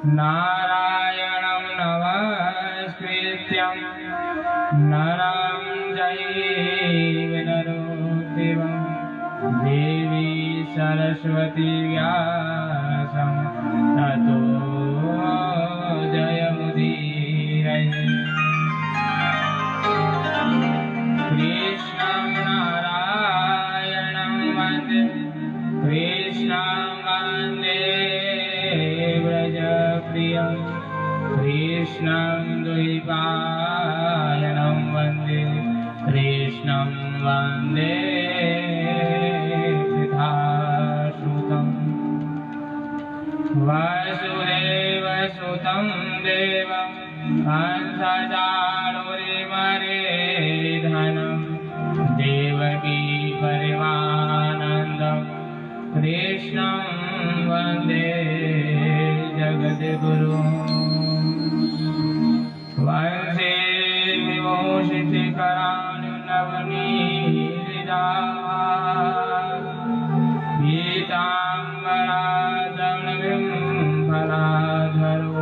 नारायणं नमस्कृत्यं नरं चैव नरोत्तमं देवी सरस्वती व्यासं ततो जयमुदीरये। कृष्णं नारायणं वन्दे कृष्णं वन्दे व्रजप्रियं कृष्णं द्वैपायनं वन्दे कृष्णं वन्दे कृष्णसुतं वसुदेवसुतं देवं कंसचाणूरमर्दनं देवकी परमानन्दं कृष्णं वन्दे जगद्गुरुं। वंशे विभूषितकरान् नवनीतान् पीताम्बराधरं फलाधरोष्टान्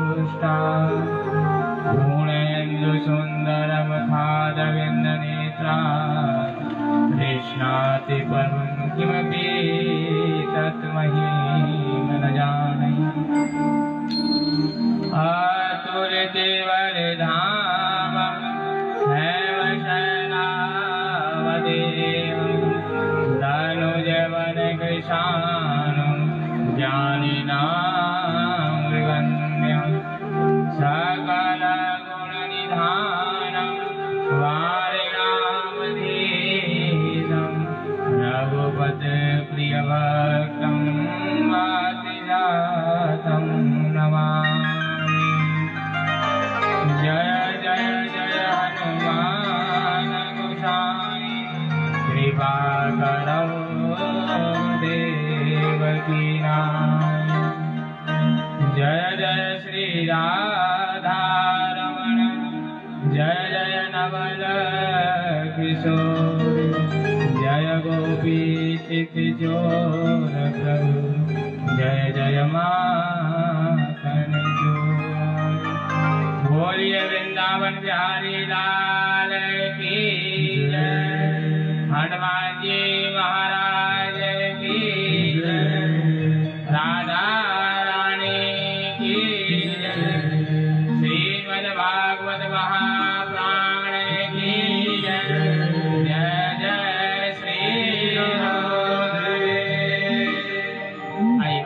पूर्णेन्दुसुन्दरमुखादविन्दनेत्रान् कृष्णाति परं किमपि तत्महीं न जानामि। अतुलितवरधामं हेमशयनावदेवं धनुजवनकृशानं ज्ञानिनां मृगन्यं सकलगुणनिधानं वारिणामधीशं रघुपतिप्रियभक्तं वातिजातं नमामि। जय जय जय हनुमान गोसाई कृपा करो देवकी नाय। जय जय श्री राधारमण जय जय नवल किशोर जय गोपी चित्तचोर प्रभु जय जय माखन चोर। बोलिए वृंदावन बिहारी लाल की जय, हनुमान जी महाराज की जय, राधा रानी की जय, श्रीमद् भागवत महापुराण की जय। जय जय श्री राम। आइए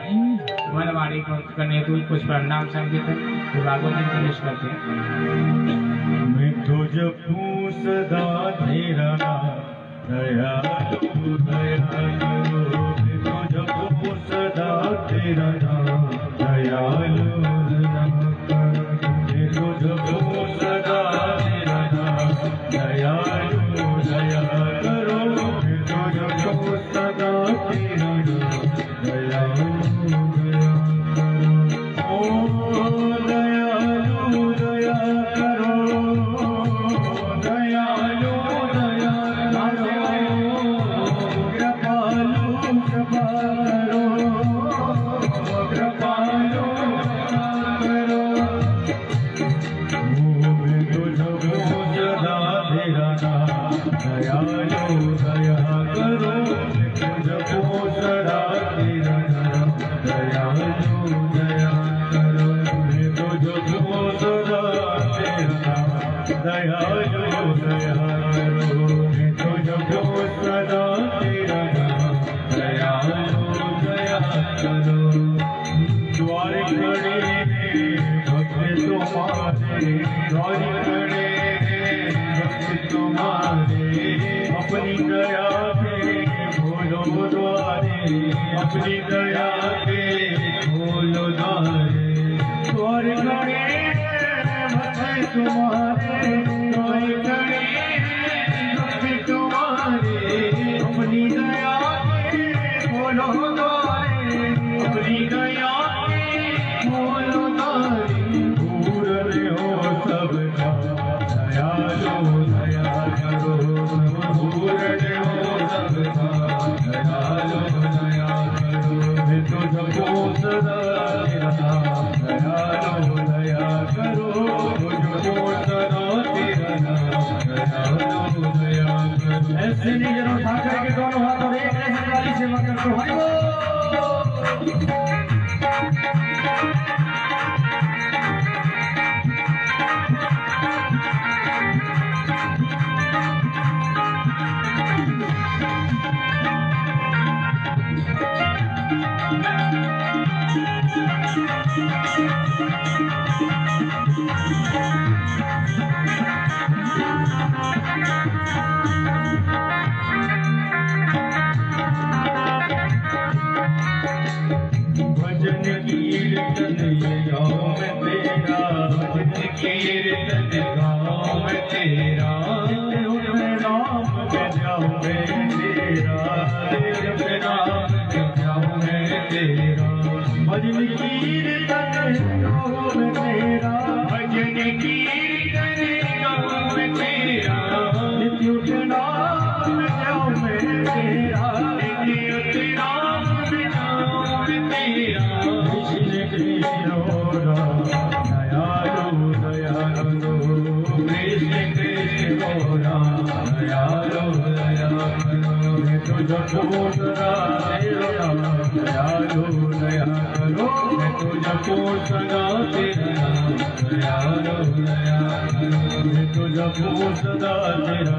मनवाणी को करने को कुछ प्रणाम संकीर्तन भागवत में प्रवेश करते हैं। मैं तो जपू सदा तेरा दयालु दयालु, मैं तो जपू सदा तेरा दयालु मैं तो जपू सदा तेरा दयालु दया करो, मैं तो जपू सदा तेरा दयालु अपनी दया के बोलो द्वारे, अपनी दया के बोलो द्वारे, द्वार खड़े भक्त तुम्हारे, द्वार खड़े भक्त तुम्हारे, अपनी दया के बोलो द्वारे, अपनी दया के बोलो द्वारे, पूर्ण हो सबका दयालु दया करो, पूर्ण हो सबका दयालु दया करो, मैं तो जपो सदा तेरा दयालु भजन कीर्तन गाँव में तेरा, भजन कीर्तन गाँव में तेरा, नाम में जाऊँ मैं तेरा, नाम में जाऊँ मैं तेरा। भजन कीर्तन गाँव में तेरा, भजन कीर्तन गाँव में तेरा, नित्य नाम में जाऊँ मैं तेरा, नित्य नाम में जाऊँ मैं तेरा। कृष्ण कृष्ण दयालु दयालु, कृष्ण कृष्ण दयालु दयालु, मैं तुझको सदा तेरा दयालु दयालु, मैं तुझको सदा तेरा दयालु दयालु, मैं तुझको सदा तेरा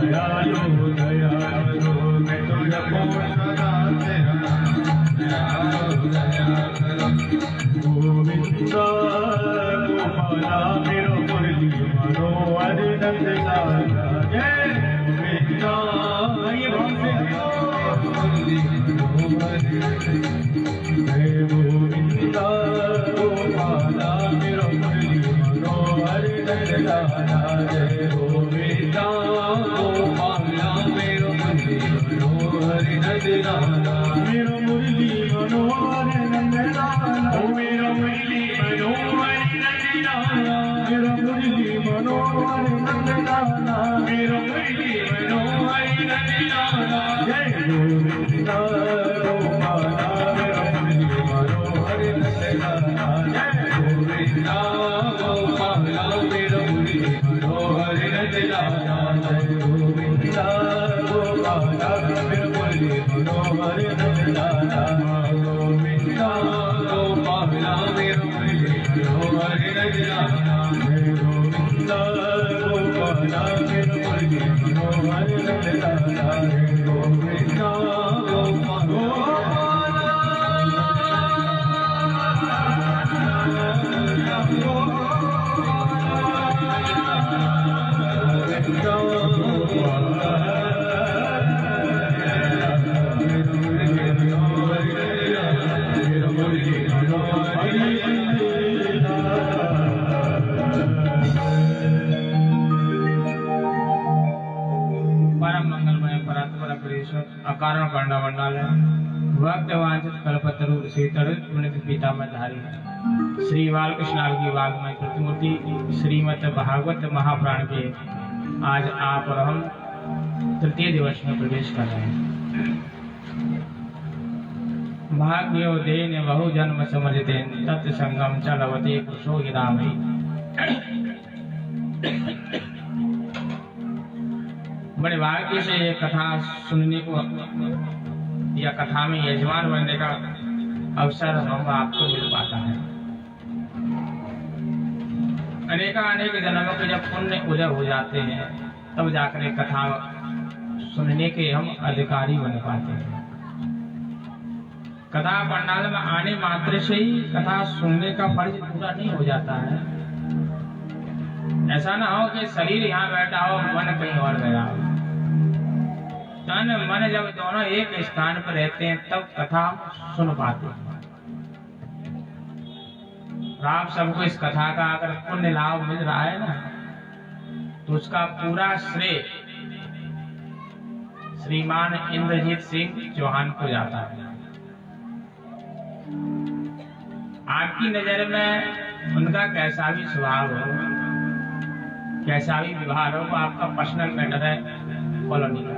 दयालु दयालु, मैं तुझको सदा तेरा दयालु दयालु। गोविंदा गोपाला मेरो मुरली मनोहर नंद लाला, जय गोविंदा। ये जय गोविंदा गोपाला मेरो मुरली मनोहर नंद लाला, जय गोविंदा गोपाला मेरो मुरली मनोहर नंद लाला, मेरो मुरली मनोहर नंद लाला, ओ मेरो मुरली मनोहर नंद लाला, मेरो मुरली मनोहर नंद लाला, मेरो मुरली मनोहर नंद लाला। जय गोविंदा गोपाला मेरो मुरली मनोहर नंद लाला, जय गोविंदा गोपाला मेरो मुरली मनोहर नंद लाला, जय गोविंदा गोपाला मेरो मुरली मनोहर नंद लाला, गोविंदा गोपाला मेरो मुरली मनोहर नंद लाला, जय गोविंदा गोपाला मेरो मुरली मनोहर नंद लाला, जय गोविंदा परम मंगलमय परात्पर अपरेश्वर अकारण पांडा मंडाल भक्त वांछित कल्पतरु शीतल पुण्य पीतामह धारी श्री बालकृष्ण की वाग्मय प्रतिमूर्ति श्रीमद भागवत महापुराण के आज आप और हम तृतीय दिवस में प्रवेश कर रहे हैं। भाग्यो देन बहु जन्म समझते तत्संगम चलवते कुशो गिरामि। बड़े भाग्य से ये कथा सुनने को या कथा में यजमान बनने का अवसर हम आपको मिल पाता है। अनेक जन्मों के जब पुण्य उदय हो जाते हैं तब जाकर एक कथा सुनने के हम अधिकारी बन पाते हैं। कथा पंडाल में आने मात्र से ही कथा सुनने का फर्ज पूरा नहीं हो जाता है। ऐसा ना हो कि शरीर यहाँ बैठा हो मन कहीं और गया हो। तन मन जब दोनों एक स्थान पर रहते हैं तब कथा सुन पाते हैं। आप सबको इस कथा का अगर पुण्य लाभ मिल रहा है ना तो उसका पूरा श्रेय श्रीमान इंद्रजीत सिंह चौहान को जाता है। आपकी नजर में उनका कैसा भी स्वभाव हो, कैसा भी व्यवहार हो, आपका पर्सनल मैटर है कॉलोनी का।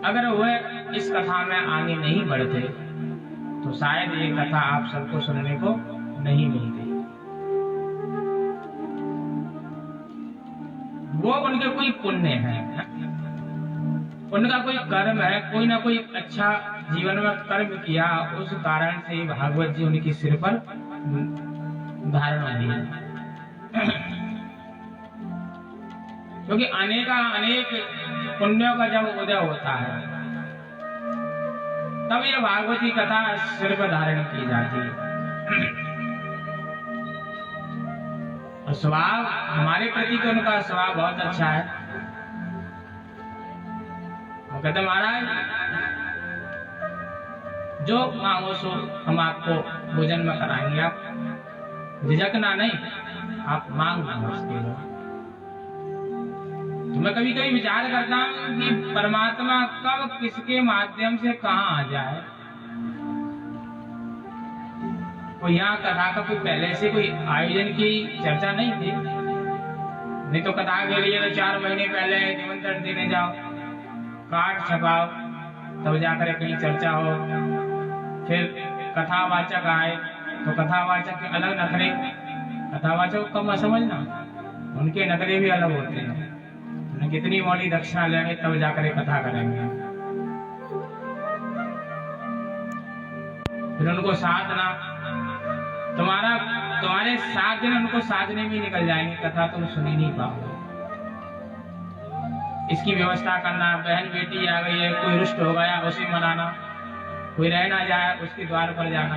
अगर वह इस कथा में आगे नहीं बढ़ते तो शायद ये कथा आप सबको सुनने को नहीं मिलती। वो उनके कोई पुण्य है, उनका कोई कर्म है, कोई ना कोई अच्छा जीवन में कर्म किया, उस कारण से भागवत जी उनके सिर पर धारण हुई है। क्योंकि अनेक पुण्यों का जब उदय होता है तब ये भागवती कथा सिर पर धारण की जाती है। और स्वभाव हमारे प्रति तो उनका स्वभाव बहुत अच्छा है। वो कहते महाराज जो मांगो सो हम आपको भोजन में कराएंगे, आप झिझकना नहीं, आप मांगना उसके लिए। तो मैं कभी कभी विचार करता हूँ कि परमात्मा कब किसके माध्यम से कहाँ आ जाए। तो यहाँ कथा का कोई पहले से कोई आयोजन की चर्चा नहीं थी, नहीं तो कथा के लिए तो 4 महीने पहले निमंत्रण देने जाओ, कार्ड छपाओ, तब जाकर कहीं चर्चा हो, फिर कथावाचक आए तो कथावाचक के अलग नखरे, कथावाचक को कम समझना, उनके नखरे भी अलग होते हैं। उन्हें कितनी मौली दक्षिणा लेंगे तब जाकर कथा करेंगे। फिर उनको साधना, तुम्हारे 7 दिन उनको साधने में निकल जाएंगे, कथा तुम सुन ही नहीं पाओगे। इसकी व्यवस्था करना, बहन बेटी आ गई है, कोई रुष्ट हो गया उसे मनाना, कोई रह ना जाए उसके द्वार पर जाना।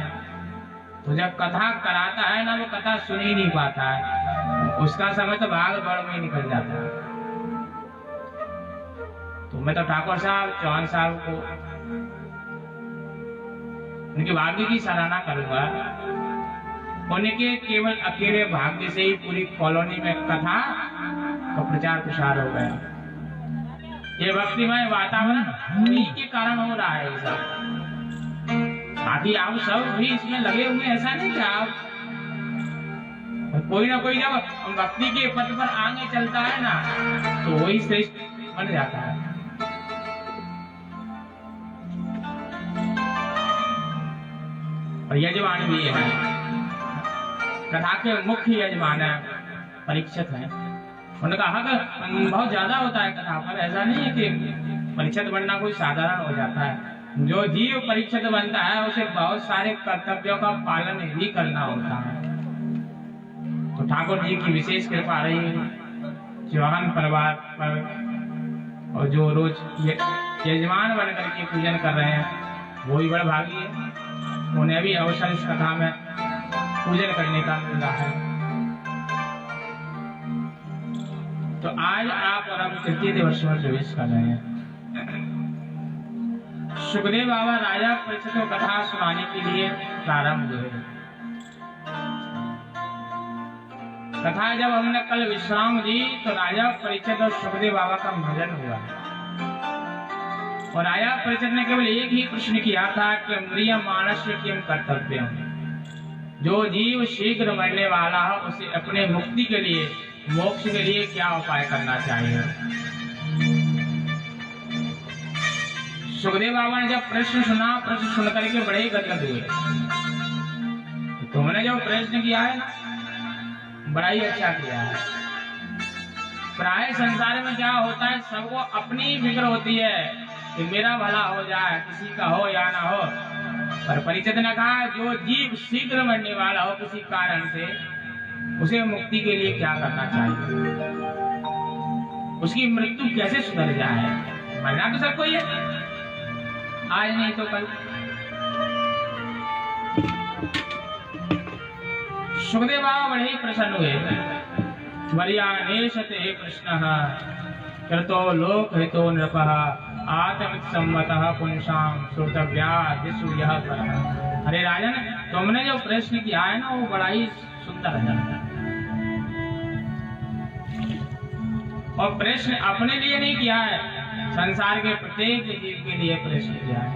तो जब कथा कराता है ना, वो कथा सुन ही नहीं पाता है, उसका समय तो भाग दौड़ में निकल जाता है। तो मैं तो ठाकुर साहब, चौहान साहब को उनके भाग्य की सराहना करूंगा। उनके केवल अकेले भाग्य से ही पूरी कॉलोनी में कथा का प्रचार प्रसार हो गया। ये भक्तिमय वातावरण उन्हीं के कारण हो रहा है। बाकी आप सब भी इसमें लगे हुए, ऐसा नहीं कि आप कोई ना कोई जब भक्ति के पथ पर आगे चलता है ना, तो वही श्रेष्ठ बन जाता है। और यजमान भी है, कथा के मुख्य यजमान है, परीक्षित है। उनका हक बहुत ज्यादा होता है कथा पर। ऐसा नहीं है कि परीक्षित बनना कोई साधारण हो जाता है। जो जीव परीक्षित बनता है उसे बहुत सारे कर्तव्यों का पालन भी करना होता है। तो ठाकुर जी की विशेष कृपा रही चौहान परिवार पर, और जो रोज यजमान बनकर के पूजन कर रहे हैं वो भी बड़ा भागी है। उन्हें भी अवसर इस कथा में पूजन करने का मिल रहा है। तो आज आप और हम तृतीय दिवस में प्रवेश कर रहे हैं। सुखदेव बाबा राजा परीक्षित को कथा सुनाने के लिए प्रारंभ हुए। कथा जब हमने कल विश्राम दी तो राजा परीक्षित और सुखदेव बाबा का भजन हुआ। और राजा परीक्षित ने केवल एक ही प्रश्न किया था कि प्रिय मानस्य किम कर्तव्य, जो जीव शीघ्र मरने वाला है उसे अपने मुक्ति के लिए, मोक्ष के लिए क्या उपाय करना चाहिए। सुखदेव बाबा ने जब प्रश्न सुना, प्रश्न सुन करके बड़े गदगद हुए। तुमने जो प्रश्न किया है ना, बड़ा ही अच्छा किया है। प्राय संसार में क्या होता है, सबको अपनी फिक्र होती है कि मेरा भला हो जाए, किसी का हो या ना हो। पर परीक्षित ने कहा जो जीव शीघ्र मरने वाला हो किसी कारण से, उसे मुक्ति के लिए क्या करना चाहिए, उसकी मृत्यु कैसे सुधर जाए। मरना तो सबको ही है, आज नहीं तो कल। सुखदेव बाबा बड़े ही प्रसन्न हुए। वरियानेशते प्रश्नः कृतो लोक हितो नृपः आत्मिक सम्मतः पुंसाम श्रोतव्यादिषु यः परः। अरे राजन, तुमने जो प्रश्न किया है ना वो बड़ा ही सुंदर है। और प्रश्न अपने लिए नहीं किया है, संसार के प्रत्येक जीव के लिए प्रश्न किया है।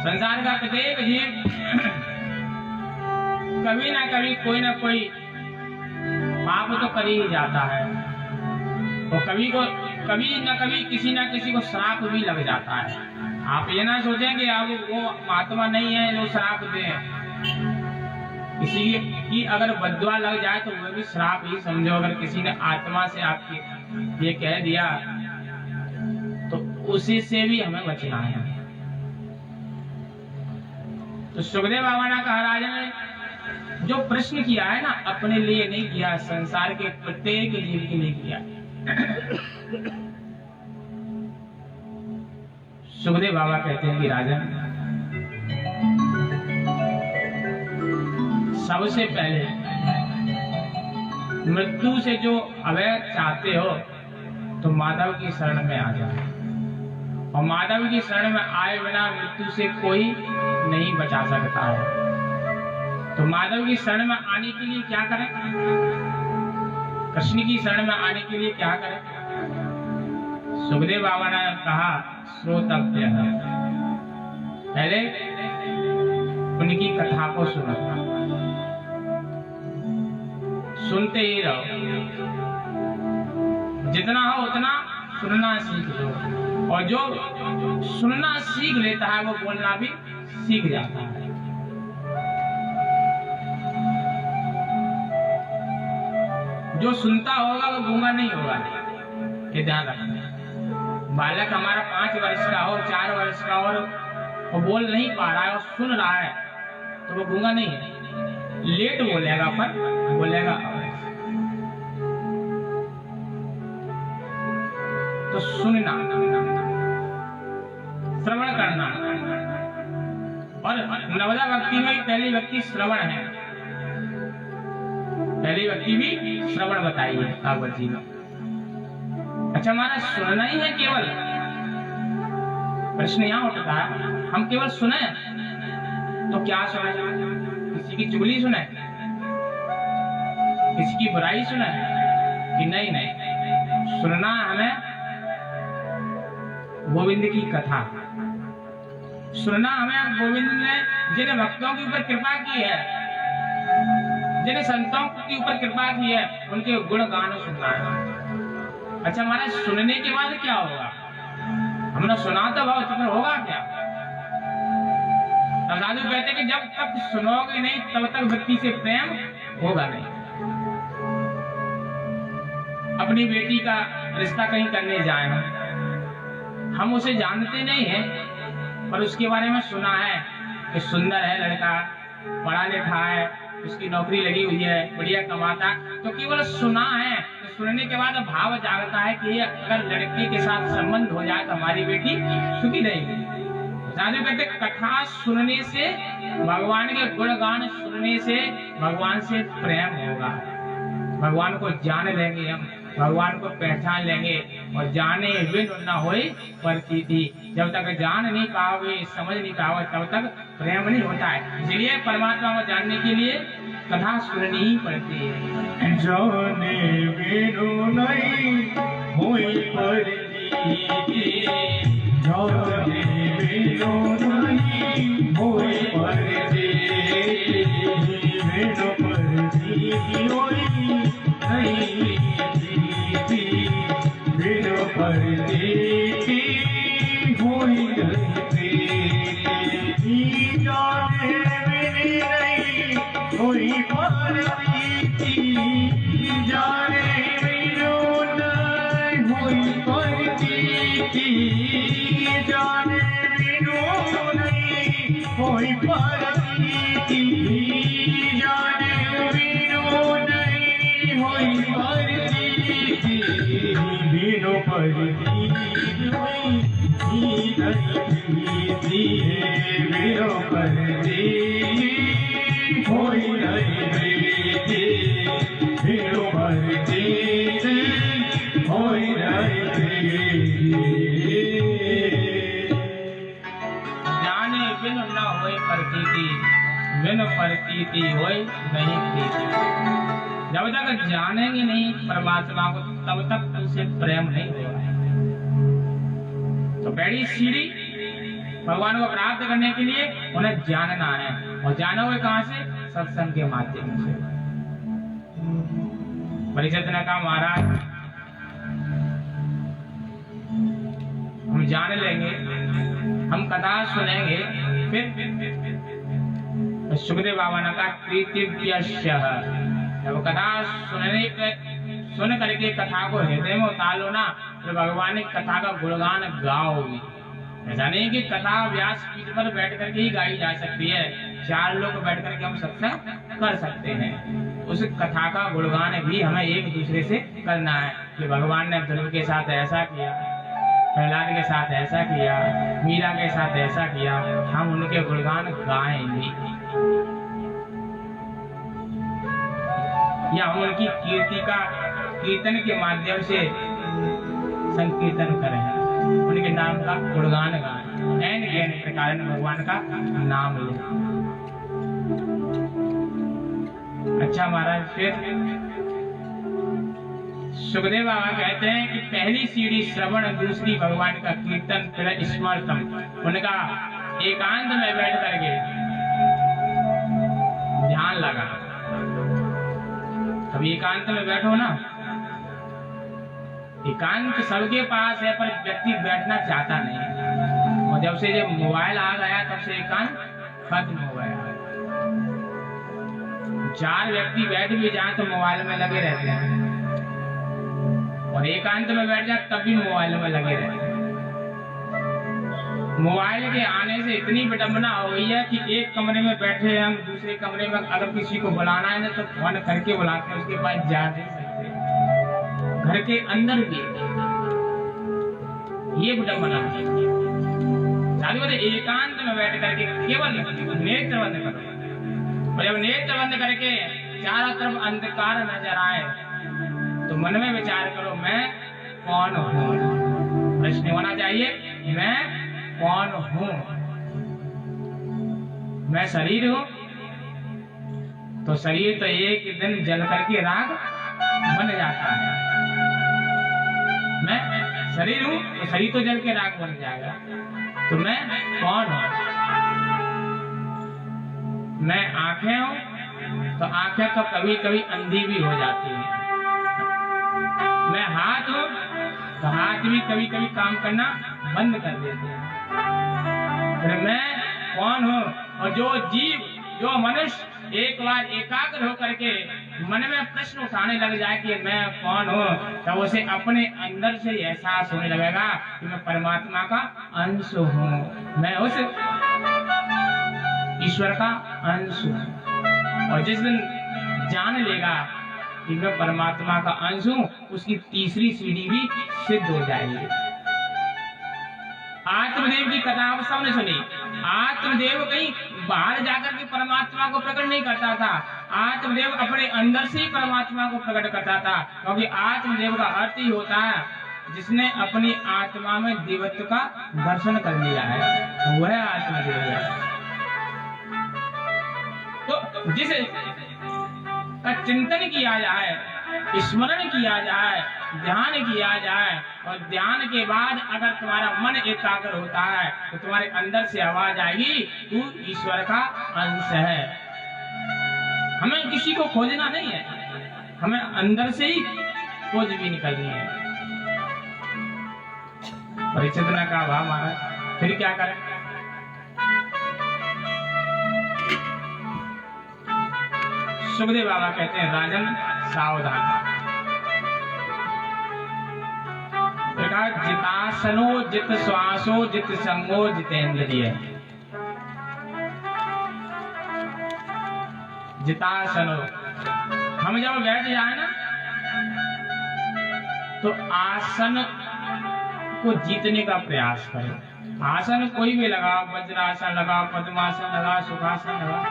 संसार का प्रत्येक जीव कभी ना कभी कोई ना कोई पाप तो कर ही जाता है, और कभी ना कभी किसी ना किसी को श्राप भी लग जाता है। आप ये ना सोचें कि आप वो महात्मा नहीं है जो श्राप दे। किसी की अगर बद्दुआ लग जाए तो वो भी श्राप ही समझो। अगर किसी ने आत्मा से आपकी ये कह दिया उसी से भी हमें बचना है। तो सुखदेव बाबा ने कहा, राजन जो प्रश्न किया है ना, अपने लिए नहीं किया, संसार के प्रत्येक जीव के लिए किया। सुखदेव बाबा कहते हैं कि राजन, सबसे पहले मृत्यु से जो अवैध चाहते हो तो माधव की शरण में आ जाओ, और माधव की शरण में आए बिना मृत्यु से कोई नहीं बचा सकता है। तो माधव की शरण में आने के लिए क्या करें? कृष्ण की शरण में आने के लिए क्या करें? सुखदेव बाबा ने कहा, श्रोतव्य है, पहले उनकी कथा को सुनो, सुनते ही रहो, जितना हो उतना सुनना सीख लो, और जो सुनना सीख लेता है वो बोलना भी सीख जाता है। जो सुनता होगा वो गूंगा नहीं होगा, ये ध्यान रखना। बालक हमारा 5 वर्ष का हो, 4 वर्ष का हो, वो बोल नहीं पा रहा है और सुन रहा है, तो वो गूंगा नहीं है। लेट बोलेगा पर बोलेगा। तो सुनना, श्रवण करना, और नवदा भक्ति में पहली भक्ति श्रवण है, पहली भक्ति भी श्रवण बताई है भागवत जी में। अच्छा, हमारा सुनना ही है केवल? प्रश्न यहाँ उठता है, हम केवल सुने तो क्या सुने? किसी की चुगली सुने, किसी की बुराई सुने कि नहीं? नहीं, सुनना हमें गोविंद की कथा, सुनना हमें गोविंद ने जिन भक्तों के ऊपर कृपा की है, जिन संतों के ऊपर कृपा की है, उनके गुण गान सुनना है। अच्छा, हमारे सुनने के बाद क्या होगा? हमने सुना तो बहुत, फिर होगा क्या? साधु कहते कि जब तक सुनोगे नहीं तब तक व्यक्ति से प्रेम होगा नहीं। अपनी बेटी का रिश्ता कहीं करने जाए, हम उसे जानते नहीं हैं, पर उसके बारे में सुना है कि सुंदर है लड़का, पढ़ा लिखा है, उसकी नौकरी लगी हुई है, बढ़िया कमाता, तो केवल सुना है। तो सुनने के बाद भाव जागता है कि अगर लड़के के साथ संबंध हो जाए तो हमारी बेटी सुखी रहेगी। साधु कहते कथा सुनने से, भगवान के गुणगान सुनने से भगवान से प्रेम होगा, भगवान को जान लेंगे, हम भगवान को पहचान लेंगे। और जाने बिन न होए प्रतीति, जब तक जान नहीं पाओगे, समझ नहीं पाओगे, तब तक प्रेम नहीं होता है। इसलिए परमात्मा को जानने के लिए कथा सुननी ही पड़ती है। जाने बिनु नहीं होए प्रतीति, जाने बिनु नहीं होए प्रतीति, बिनु प्रतीति होए नहीं, बिनु प्रतीति होए नहीं, जाने बिनु नहीं होए प्रतीति, जाने बिनु नहीं होए प्रतीति, जाने बिनु नहीं होए प्रतीति, जाने बिनु नहीं होए प्रतीति, बिनु प्रतीति होए नहीं, बिनु प्रतीति होए नहीं, बिनु प्रतीति होए नहीं। जाने बिन न होए प्रतीति, बिन प्रतीति होए नहीं प्रीति। जब तक जानेंगे नहीं परमात्मा को, तब तक उनसे प्रेम नहीं होगा। तो पहली सीढ़ी भगवान को प्राप्त करने के लिए उन्हें जानना है, और जानोगे कहां से? सत्संग के माध्यम से। परीक्षित ने कहा, महाराज हम जान लेंगे, हम कथा सुनेंगे, फिर सुखदेव बाबा ने कहा कृतिव्यस्य, जब कथा सुन करके कथा को हृदय में उतार लो ना, तो भगवान की कथा का गुणगान गाओ भी। ऐसा नहीं कि कथा व्यास पीठ पर बैठ करके ही गाई जा सकती है, 4 लोग बैठ करके हम सत्संग कर सकते हैं। उस कथा का गुणगान भी हमें एक दूसरे से करना है कि भगवान ने ध्रुव के साथ ऐसा किया, प्रहलाद के साथ ऐसा किया, मीरा के साथ ऐसा किया। हम उनके गुणगान गाएंगे या हम उनकी कीर्ति का कीर्तन के माध्यम से संकीर्तन करें, उनके नाम का गुणगान गाएं, ऐन ज्ञान प्रकार भगवान का नाम लें। अच्छा महाराज, फिर सुखदेव बाबा कहते हैं कि पहली सीढ़ी श्रवण, दूसरी भगवान का कीर्तन, फिर स्मृतम। उनका एकांत में बैठ करके ध्यान लगा। कभी एकांत में बैठो ना, एकांत सबके पास है पर व्यक्ति बैठना चाहता नहीं, और जब से जब मोबाइल आ गया तब से एकांत खत्म हो गया। 4 व्यक्ति बैठ भी जाए तो मोबाइल में लगे रहते हैं, और एकांत में बैठ जाए तब भी मोबाइल में लगे रहते हैं। मोबाइल के आने से इतनी विडंबना हो गई है कि एक कमरे में बैठे हैं हम, दूसरे कमरे में अगर किसी को बुलाना है ना तो फोन करके बुलाते हैं, उसके पास जा नहीं सकते। घर के अंदर भी ये विडंबना है। साधु बोले एकांत में बैठ करके केवल नेत्र बंद करो, और जब नेत्र बंद करके चारों तरफ अंधकार नजर आए तो मन में विचार करो, मैं कौन हूँ। प्रश्न होना चाहिए, मैं कौन हूँ? मैं शरीर हूँ, तो शरीर तो एक दिन जल करके राख बन जाता है। मैं शरीर हूँ तो शरीर तो जल के राख बन जाएगा, तो मैं कौन हूँ? मैं आंखें हूँ, तो आंखें तो कभी कभी अंधी भी हो जाती है। मैं हाथ हूँ, तो हाथ भी कभी कभी काम करना बंद कर देते हैं। फिर मैं कौन हूँ? और जो जीव, जो मनुष्य एक बार एकाग्र होकर के मन में प्रश्न उठाने लग जाए कि मैं कौन हूँ, तब उसे अपने अंदर से एहसास होने लगेगा कि मैं परमात्मा का अंश हूँ, मैं उस ईश्वर का अंश हूँ। और जिस दिन जान लेगा कि मैं परमात्मा का अंश हूँ, उसकी तीसरी सीढ़ी भी सिद्ध हो जाएगी। आत्मदेव की कथा आप सबने सुनी। आत्मदेव कहीं बाहर जाकर के परमात्मा को प्रकट नहीं करता था, आत्मदेव अपने अंदर से ही परमात्मा को प्रकट करता था, क्योंकि आत्मदेव का अर्थ ही होता है जिसने अपनी आत्मा में देवत्व का दर्शन कर लिया है, वह आत्मदेव है। तो जिस का चिंतन किया जाए, स्मरण किया जाए, ध्यान किया जाए, और ध्यान के बाद अगर तुम्हारा मन एकाग्र होता है तो तुम्हारे अंदर से आवाज आएगी, तू ईश्वर का अंश है। हमें किसी को खोजना नहीं है, हमें अंदर से ही खोजबीन करनी है। परीक्षित ने कहा, वाह महाराज, फिर क्या करें? सुखदेव बाबा कहते हैं, राजन सावधान। जितासनो जित श्वासो जित संगो जितेंद्रिय। जितासनो, हम जब बैठ जाए ना तो आसन को जीतने का प्रयास करें। आसन कोई भी लगाओ, वज्रासन लगाओ, पद्मासन लगाओ, सुखासन लगाओ,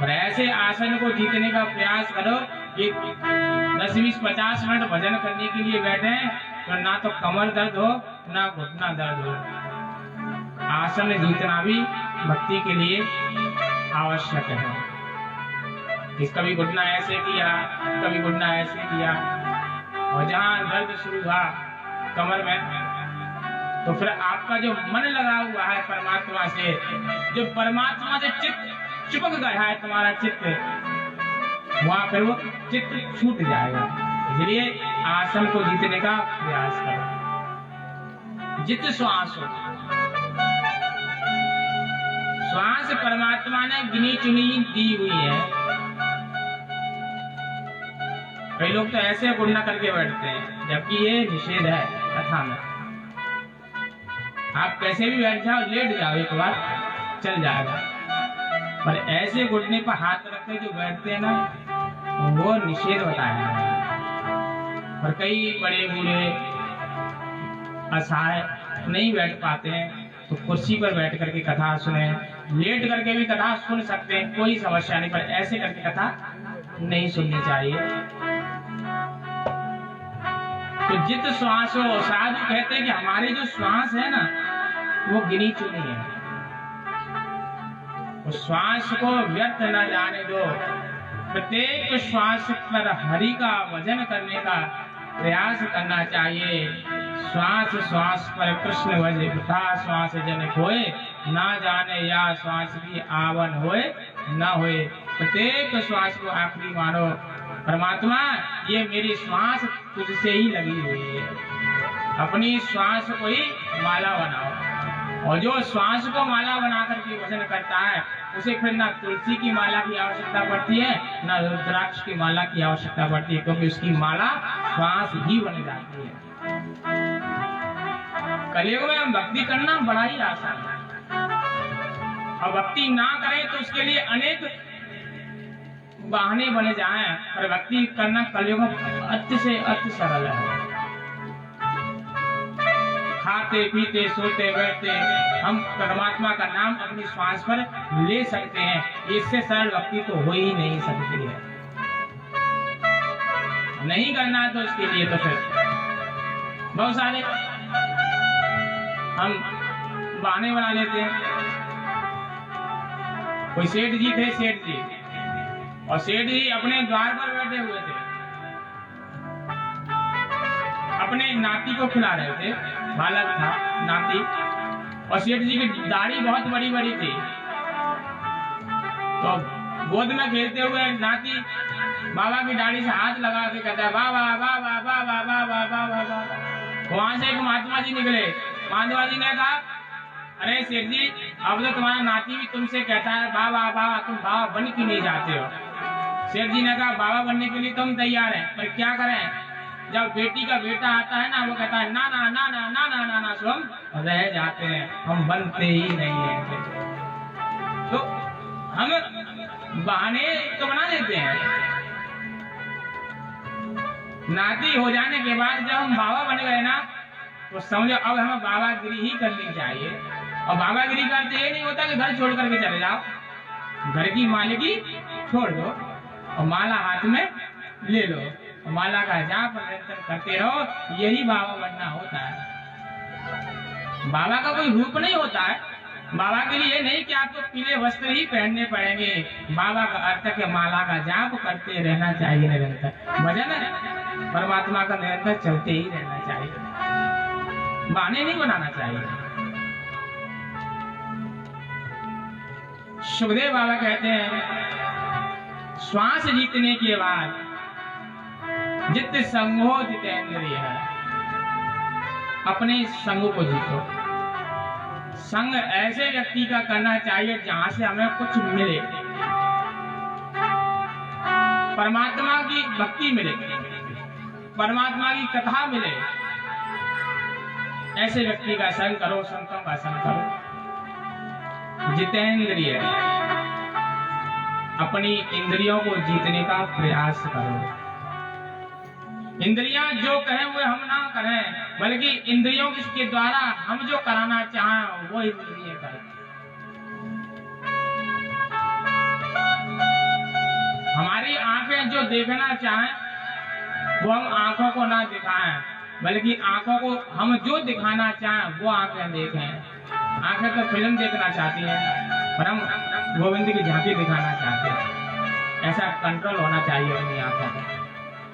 और ऐसे आसन को जीतने का प्रयास करो कि 10, 20, 50 मिनट भजन करने के लिए बैठे तो ना तो कमर दर्द हो ना घुटना दर्द हो। आसन जीतना भी भक्ति के लिए आवश्यक है। कभी घुटना ऐसे किया, कभी घुटना ऐसे किया, और जहाँ दर्द शुरू हुआ कमर में, तो फिर आपका जो मन लगा हुआ है परमात्मा से, जो परमात्मा से चित्त चिपक गया है तुम्हारा चित्त, वहां पर वो चित्त छूट जाएगा। इसलिए आसन को जीतने का प्रयास करो। जित श्वास हो, श्वास परमात्मा ने गिनी चुनी दी हुई है। कई लोग तो ऐसे गुणना करके बैठते हैं, जबकि ये निषेध है कथा में। आप कैसे भी बैठ जाओ, लेट जाओ, एक बार चल जाएगा, पर ऐसे घुटने पर हाथ रख के जो बैठते हैं ना, वो निषेध बताया है। और कई बड़े बूढ़े असहाय नहीं बैठ पाते हैं, तो कुर्सी पर बैठ करके कथा सुने, लेट करके भी कथा सुन सकते हैं, कोई समस्या नहीं, पर ऐसे करके कथा नहीं सुननी चाहिए। तो जित श्वास हो, साधु कहते हैं कि हमारे जो श्वास है ना, वो गिनी चुनी है, उस श्वास को व्यर्थ न जाने दो। प्रत्येक श्वास पर हरि का भजन करने का प्रयास करना चाहिए। श्वास श्वास पर कृष्ण भज, वृथा श्वास जन खोए, ना जाने या श्वास की आवन होए ना होए। प्रत्येक श्वास को आखिरी मानो, परमात्मा ये मेरी श्वास तुझसे ही लगी हुई है, अपनी श्वास को ही माला बनाओ। और जो श्वास को माला बना करके भजन करता है, उसे फिर ना तुलसी की माला की आवश्यकता पड़ती है, ना रुद्राक्ष की माला की आवश्यकता पड़ती है, क्योंकि उसकी माला श्वास ही बन जाती है। कलयुग में हम भक्ति करना बड़ा ही आसान है, और भक्ति ना करें तो उसके लिए अनेक बहाने बने जाएं, पर भक्ति करना कलयुग में अति से अति सरल है। खाते पीते सोते बैठते हम परमात्मा का नाम अपनी श्वास पर ले सकते हैं, इससे सरल भक्ति तो हो ही नहीं सकती है। नहीं करना तो उसके लिए तो फिर बहुत सारे हम बहाने बना लेते हैं। कोई सेठ जी थे, सेठ जी, और सेठ जी अपने द्वार पर बैठे हुए थे, अपने नाती को खिला रहे थे, बालक था नाती, और सेठ जी की दाढ़ी बहुत बड़ी बड़ी थी, तो गोद में खेलते हुए नाती बाबा की दाढ़ी से हाथ लगा के कहता है बाबा बाबा बाबा बाबा बाबा। वहां से एक महात्मा जी निकले, महात्मा जी ने कहा अरे सेठ जी, अब तो तुम्हारा नाती भी तुमसे कहता है बाबा बाबा, तुम बाबा बन क्यों नहीं जाते हो? सेठ जी ने कहा बाबा बनने के लिए तुम तैयार हैं, पर क्या करें, जब बेटी का बेटा आता है ना, वो कहता है ना ना ना ना ना ना ना ना, सो हम रह जाते हैं, हम बनते ही नहीं हैं। तो हम बहाने तो बना देते हैं। नाती हो जाने के बाद जब हम बाबा बन गए ना, तो समझो अब हमें बाबागिरी ही करनी चाहिए। और बाबागिरी करते ये नहीं होता कि घर छोड़ करके चले जाओ, घर की मालिकी छोड़ दो और माला हाथ में ले लो, माला का जाप निरंतर करते रहो, यही बाबा बनना होता है। बाबा का कोई रूप नहीं होता है, बाबा के लिए नहीं कि आपको पीले वस्त्र ही पहनने पड़ेंगे, बाबा का अर्थ है कि माला का जाप करते रहना चाहिए निरंतर, भजन है परमात्मा का निरंतर चलते ही रहना चाहिए, बहाने नहीं बनाना चाहिए। सुखदेव बाबा कहते हैं श्वास जीतने के बाद जित संगो जितेंद्रिय है, अपने संग को जीतो। संग ऐसे व्यक्ति का करना चाहिए जहां से हमें कुछ मिले, परमात्मा की भक्ति मिले, परमात्मा की कथा मिले, ऐसे व्यक्ति का संग करो, संतों का संग करो। जितेंद्रिय, अपनी इंद्रियों को जीतने का प्रयास करो। इंद्रियां जो कहें वो हम ना करें, बल्कि इंद्रियों के द्वारा हम जो कराना चाहें वो इंद्रिय करें। हमारी आंखें जो देखना चाहें वो हम आंखों को ना दिखाएं, बल्कि आंखों को हम जो दिखाना चाहें वो आंखें देखें। आंखें तो फिल्म देखना चाहती हैं, पर हम गोविंद की झांकी दिखाना चाहते हैं। ऐसा कंट्रोल होना चाहिए अपनी आंखों में।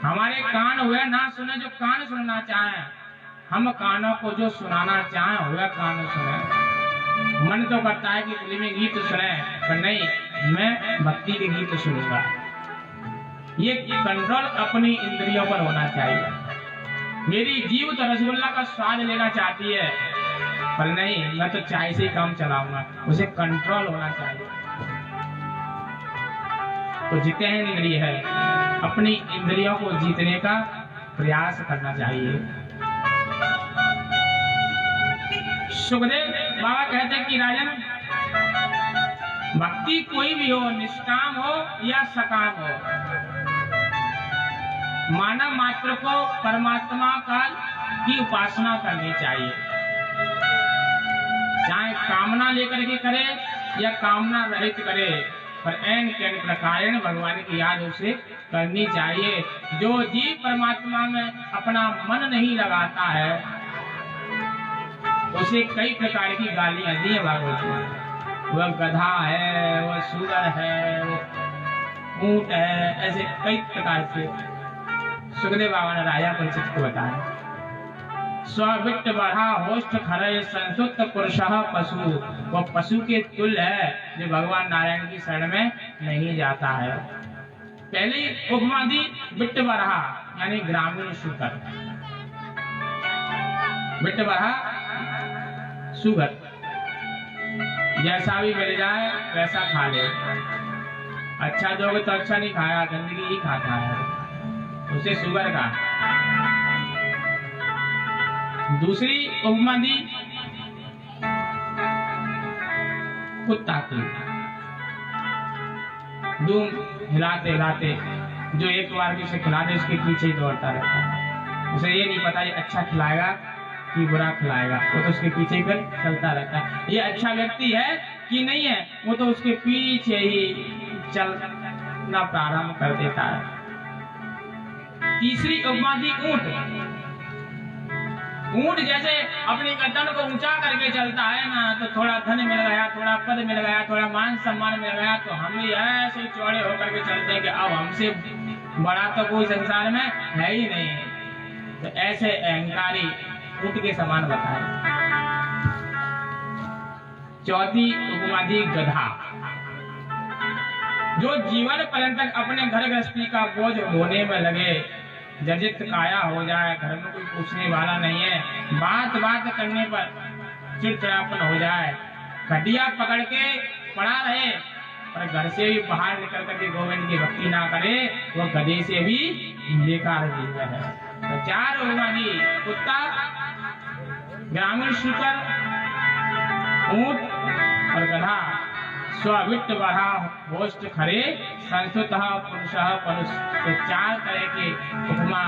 हमारे कान हुए ना सुने जो कान सुनना चाहें, हम कानों को जो सुनाना चाहें वह कान सुने। मन तो करता है कि फिल्मी गीत सुने, पर नहीं, मैं भक्ति के गीत सुनूंगा। ये कंट्रोल अपनी इंद्रियों पर होना चाहिए। मेरी जीव तो रसगुल्ला का स्वाद लेना चाहती है, पर नहीं, मैं तो चाय से ही काम चलाऊंगा, उसे कंट्रोल होना चाहिए। तो जितेंद्रिय है, अपनी इंद्रियों को जीतने का प्रयास करना चाहिए। सुखदेव बाबा कहते हैं कि राजन, भक्ति कोई भी हो, निष्काम हो या सकाम हो, मानव मात्र को परमात्मा की उपासना करनी चाहिए। चाहे कामना लेकर के करे या कामना रहित करे, पर ऐन के प्रकार भगवान की याद उसे करनी चाहिए। जो जीव परमात्मा में अपना मन नहीं लगाता है, उसे कई प्रकार की गालियां दी है भागवत में। वह गधा है, वह सूअर है, वो ऊंट है, ऐसे कई प्रकार से सुखदेव बाबा ने राजा परीक्षित को बताया। स्विट्ट बढ़ा होष्ट खरय संसुत पुरुषः पशु, वो पशु के तुल्य है जो भगवान नारायण की शरण में नहीं जाता है। पहली उपमा दी बिट्ट बरहा यानी ग्रामीण सुकर। बिट्ट बरहा सुगर, जैसा भी मिल जाए वैसा खा ले। अच्छा दोगे तो अच्छा नहीं खाया, गंदगी ही खाता है, उसे सुगर का। दूसरी उपमा दी कुत्ता की। दूम हिलाते हिलाते, जो एक बार भी उसे खिला दे उसके पीछे ही दौड़ता रहता है। उसे ये नहीं पता ये अच्छा खिलाएगा कि बुरा खिलाएगा, वो तो उसके पीछे कर चलता रहता है। ये अच्छा व्यक्ति है कि नहीं है, वो तो उसके पीछे ही चलना प्रारंभ कर देता है। तीसरी उपमा दी ऊंट। ऊंट जैसे अपनी गर्दन को ऊंचा करके चलता है ना, तो थोड़ा धन मिल गया, थोड़ा पद मिल गया, थोड़ा मान सम्मान मिल गया, तो हम भी ऐसे ही चौड़े होकर के चलते हैं कि अब हमसे बड़ा तो कोई संसार में है ही नहीं। तो ऐसे अहंकारी ऊंट के समान बताए। चौथी उपमा दी गधा। जो जीवन पर्यंत अपने घर गृहस्थी का बोझ ढोने में लगे, जर्जित काया हो जाए, घर में कोई पूछने वाला नहीं है, बात बात करने पर चिड़चिड़ापन हो जाए, खटिया पकड़ के पड़ा रहे, पर घर से भी बाहर निकल करके गोविंद की भक्ति ना करे, वो गधे से भी बेकार जीव है। तो चार उपमा दी कुत्ता, ग्रामीण सुकर, ऊंट और गधा। स्विट्ट बढ़ा होष्ट खरे संस्कृतः पुरुषः परुष। तो चार तरह के उपमा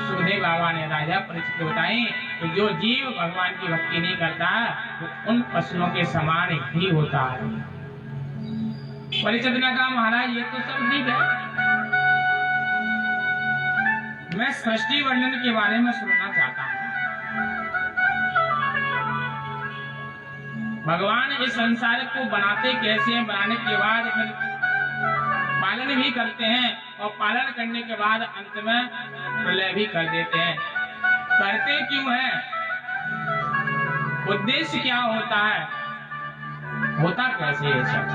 सुखदेव बाबा ने राजा परीक्षित को बताई। तो जो जीव भगवान की भक्ति नहीं करता वो उन पशुओं के समान ही होता है। परीक्षित ने कहा महाराज ये तो सब ठीक है, मैं सृष्टि वर्णन के बारे में सुनना चाहता हूँ। भगवान इस संसार को बनाते कैसे हैं, बनाने के बाद फिर पालन भी करते हैं, और पालन करने के बाद अंत में प्रलय भी कर देते हैं। करते क्यों हैं, उद्देश्य क्या होता है, होता कैसे है सब।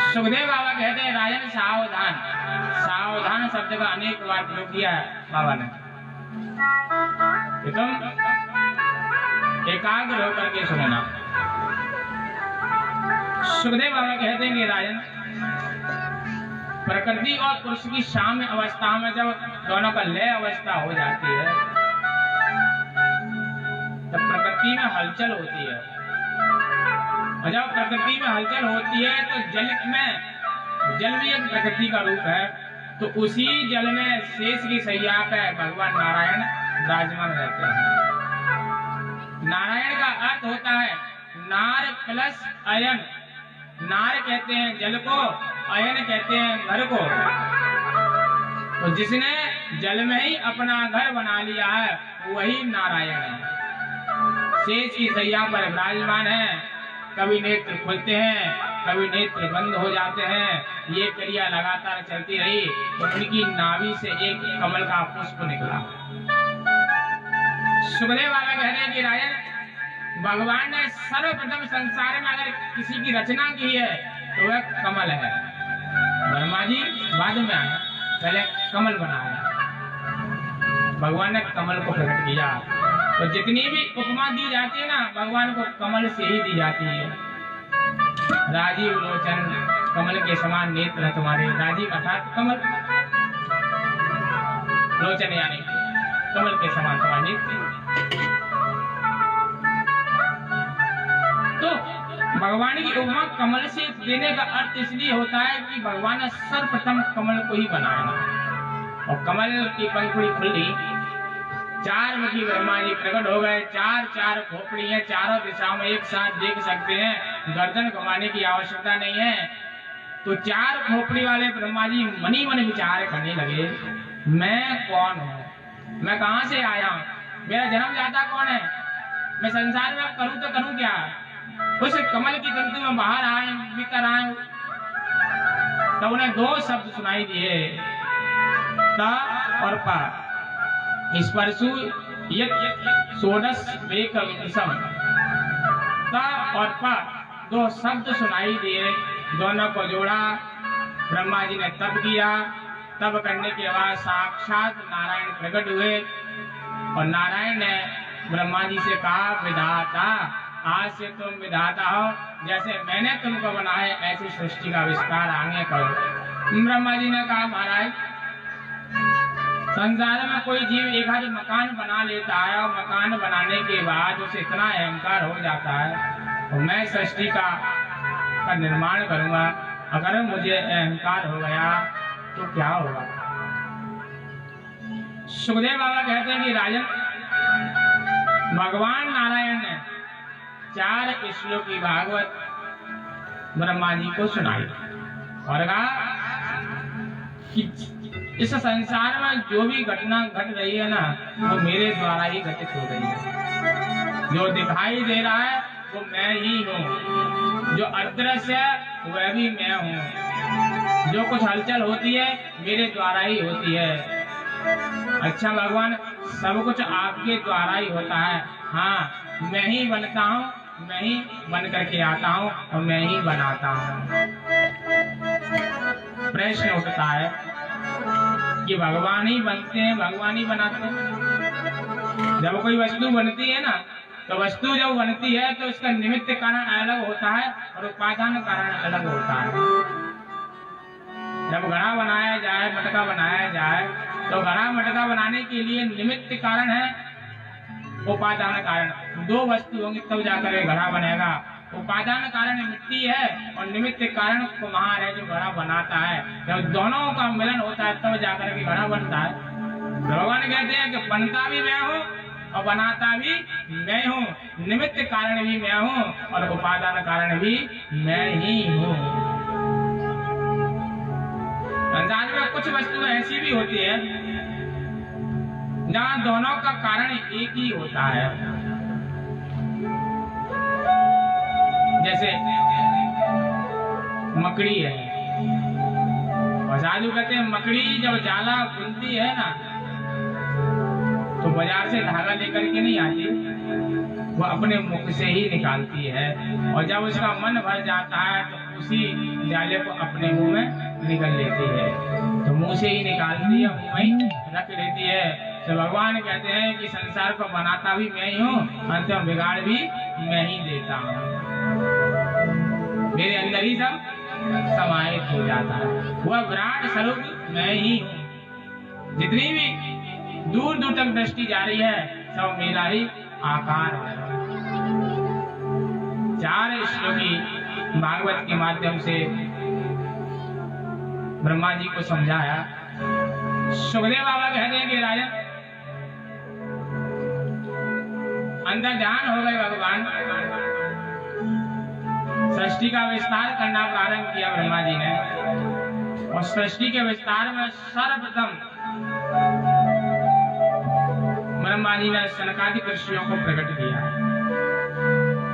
सुखदेव बाबा कहते हैं राजन सावधान। सावधान शब्द का अनेक बार प्रयोग किया है बाबा ने। तुम एकाग्र होकर के सुनना। सुखदेव बाबा कहते हैं कि राजन, प्रकृति और पुरुष की साम्य अवस्था में जब दोनों का लय अवस्था हो जाती है, तब प्रकृति में हलचल होती है। और जब प्रकृति में हलचल होती है तो जल भी एक प्रकृति का रूप है। तो उसी जल में शेष की सैया पे भगवान नारायण विराजमान रहते हैं। नारायण का अर्थ होता है नार प्लस अयन। नार कहते हैं जल को, अयन कहते हैं घर को। तो जिसने जल में ही अपना घर बना लिया है वही नारायण है। शेष की सैया पर विराजमान है। कभी नेत्र खुलते हैं, कभी नेत्र बंद हो जाते हैं। ये क्रिया लगातार चलती रही तो उनकी नाभि से एक कमल का पुष्प निकला। सुखदेव बाबा कह रहे हैं कि राजन, भगवान ने सर्वप्रथम संसार में अगर किसी की रचना की है तो वह कमल है। ब्रह्मा जी बाद में आया, पहले कमल बनाया। भगवान ने कमल को प्रकट किया। तो जितनी भी उपमा दी जाती है ना, भगवान को कमल से ही दी जाती है। राजीव लोचन, कमल के समान नेत्र है तुम्हारे। राजीव अर्थात कमल। लोचन यानी कमल के समान समाजित। तो भगवान की उपमा कमल से देने का अर्थ इसलिए होता है कि भगवान ने सर्वप्रथम कमल को ही बनाया और कमल की पंखुड़ी खुली, चार मुखी ब्रह्मा जी प्रकट हो गए, चार चार खोपड़ी है, चारों दिशाओं में एक साथ देख सकते हैं, गर्दन घुमाने की आवश्यकता नहीं है। तो चार खोपड़ी वाले ब्रह्मा जी मनी मन विचार करने लगे, मैं कौन हूँ, मैं कहाँ से आया हूँ, मेरा जन्म जाता कौन है, मैं संसार में करूँ तो करूँ क्या। उस कमल की तंतु में बाहर आए, भीतर आए, तब उन्हें दो शब्द सुनाई दिए, ता और पा। स्पर्शु षोडश वेक विषम, ता और पा दो शब्द सुनाई दिए, दोनों को जोड़ा, ब्रह्मा जी ने तप किया। तब करने के बाद साक्षात नारायण प्रकट हुए और नारायण ने ब्रह्मा जी से कहा, विधाता आज से तुम विधाता हो, जैसे मैंने तुमको बनाया ऐसी सृष्टि का विस्तार आगे करो। ब्रह्मा जी ने कहा, महाराज संसार में कोई जीव एक आध मकान बना लेता है और मकान बनाने के बाद उसे इतना अहंकार हो जाता है और मैं सृष्टि का निर्माण करूंगा, अगर मुझे अहंकार हो गया तो क्या होगा। सुखदेव बाबा कहते हैं कि राजन, भगवान नारायण ने 4 श्लोक की भागवत ब्रह्मा जी को सुनाई और कहा कि इस संसार में जो भी घटना घट रही है ना, वो मेरे द्वारा ही घटित हो रही है। जो दिखाई दे रहा है वो मैं ही हूँ, जो अदृश्य है वह भी मैं हूँ, जो कुछ हलचल होती है मेरे द्वारा ही होती है। अच्छा भगवान, सब कुछ आपके द्वारा ही होता है। हाँ, मैं ही बनता हूँ, मैं ही बन करके आता हूँ और मैं ही बनाता हूँ। प्रश्न उठता है कि भगवान ही बनते हैं, भगवान ही बनाते हैं। जब कोई वस्तु बनती है ना, तो वस्तु जब बनती है तो इसका निमित्त कारण अलग होता है और उपादान कारण अलग होता है। जब घड़ा बनाया जाए, मटका बनाया जाए, तो घड़ा मटका बनाने के लिए निमित्त कारण है, उपादान कारण। दो वस्तु होंगी तब जाकर घड़ा बनेगा। उपादान कारण मिट्टी है और निमित्त कारण कुम्हार है जो घड़ा बनाता है। जब दोनों का मिलन होता है तब जाकर के घड़ा बनता है। भगवान कहते हैं कि बनता भी मैं हूँ और बनाता भी मैं हूँ, निमित्त कारण भी मैं हूँ और उपादान कारण भी मैं ही हूँ। संसार में कुछ वस्तुएं ऐसी भी होती है जहाँ दोनों का कारण एक ही होता है। जैसे मकड़ी है, और साधु कहते हैं मकड़ी जब जाला बुनती है ना, तो बाजार से धागा लेकर के नहीं आती, वो अपने मुख से ही निकालती है। और जब उसका मन भर जाता है तो उसी जाले को अपने मुंह में निकल लेती है, तो मुंह से ही निकालती है, मुंह में रख लेती है। तो भगवान कहते हैं कि संसार को बनाता भी मैं ही हूँ, अंत में बिगाड़ भी मैं ही देता हूँ। मेरे अंदर ही सब समाहित हो जाता है। वह विराट स्वरूप मैं ही हूँ। जितनी भी दूर दूर तक दृष्टि जा रही है सब मेरा ही आकार है। 4 श्लोकी भागवत के माध्यम से ब्रह्मा जी को समझाया। सुखदेव बाबा कहते हैं कि राजन, अंदर ध्यान हो गए भगवान, सृष्टि का विस्तार करना प्रारंभ किया ब्रह्मा जी ने। और सृष्टि के विस्तार में सर्वप्रथम ब्रह्मा जी ने सनकादिक ऋषियों को प्रकट किया।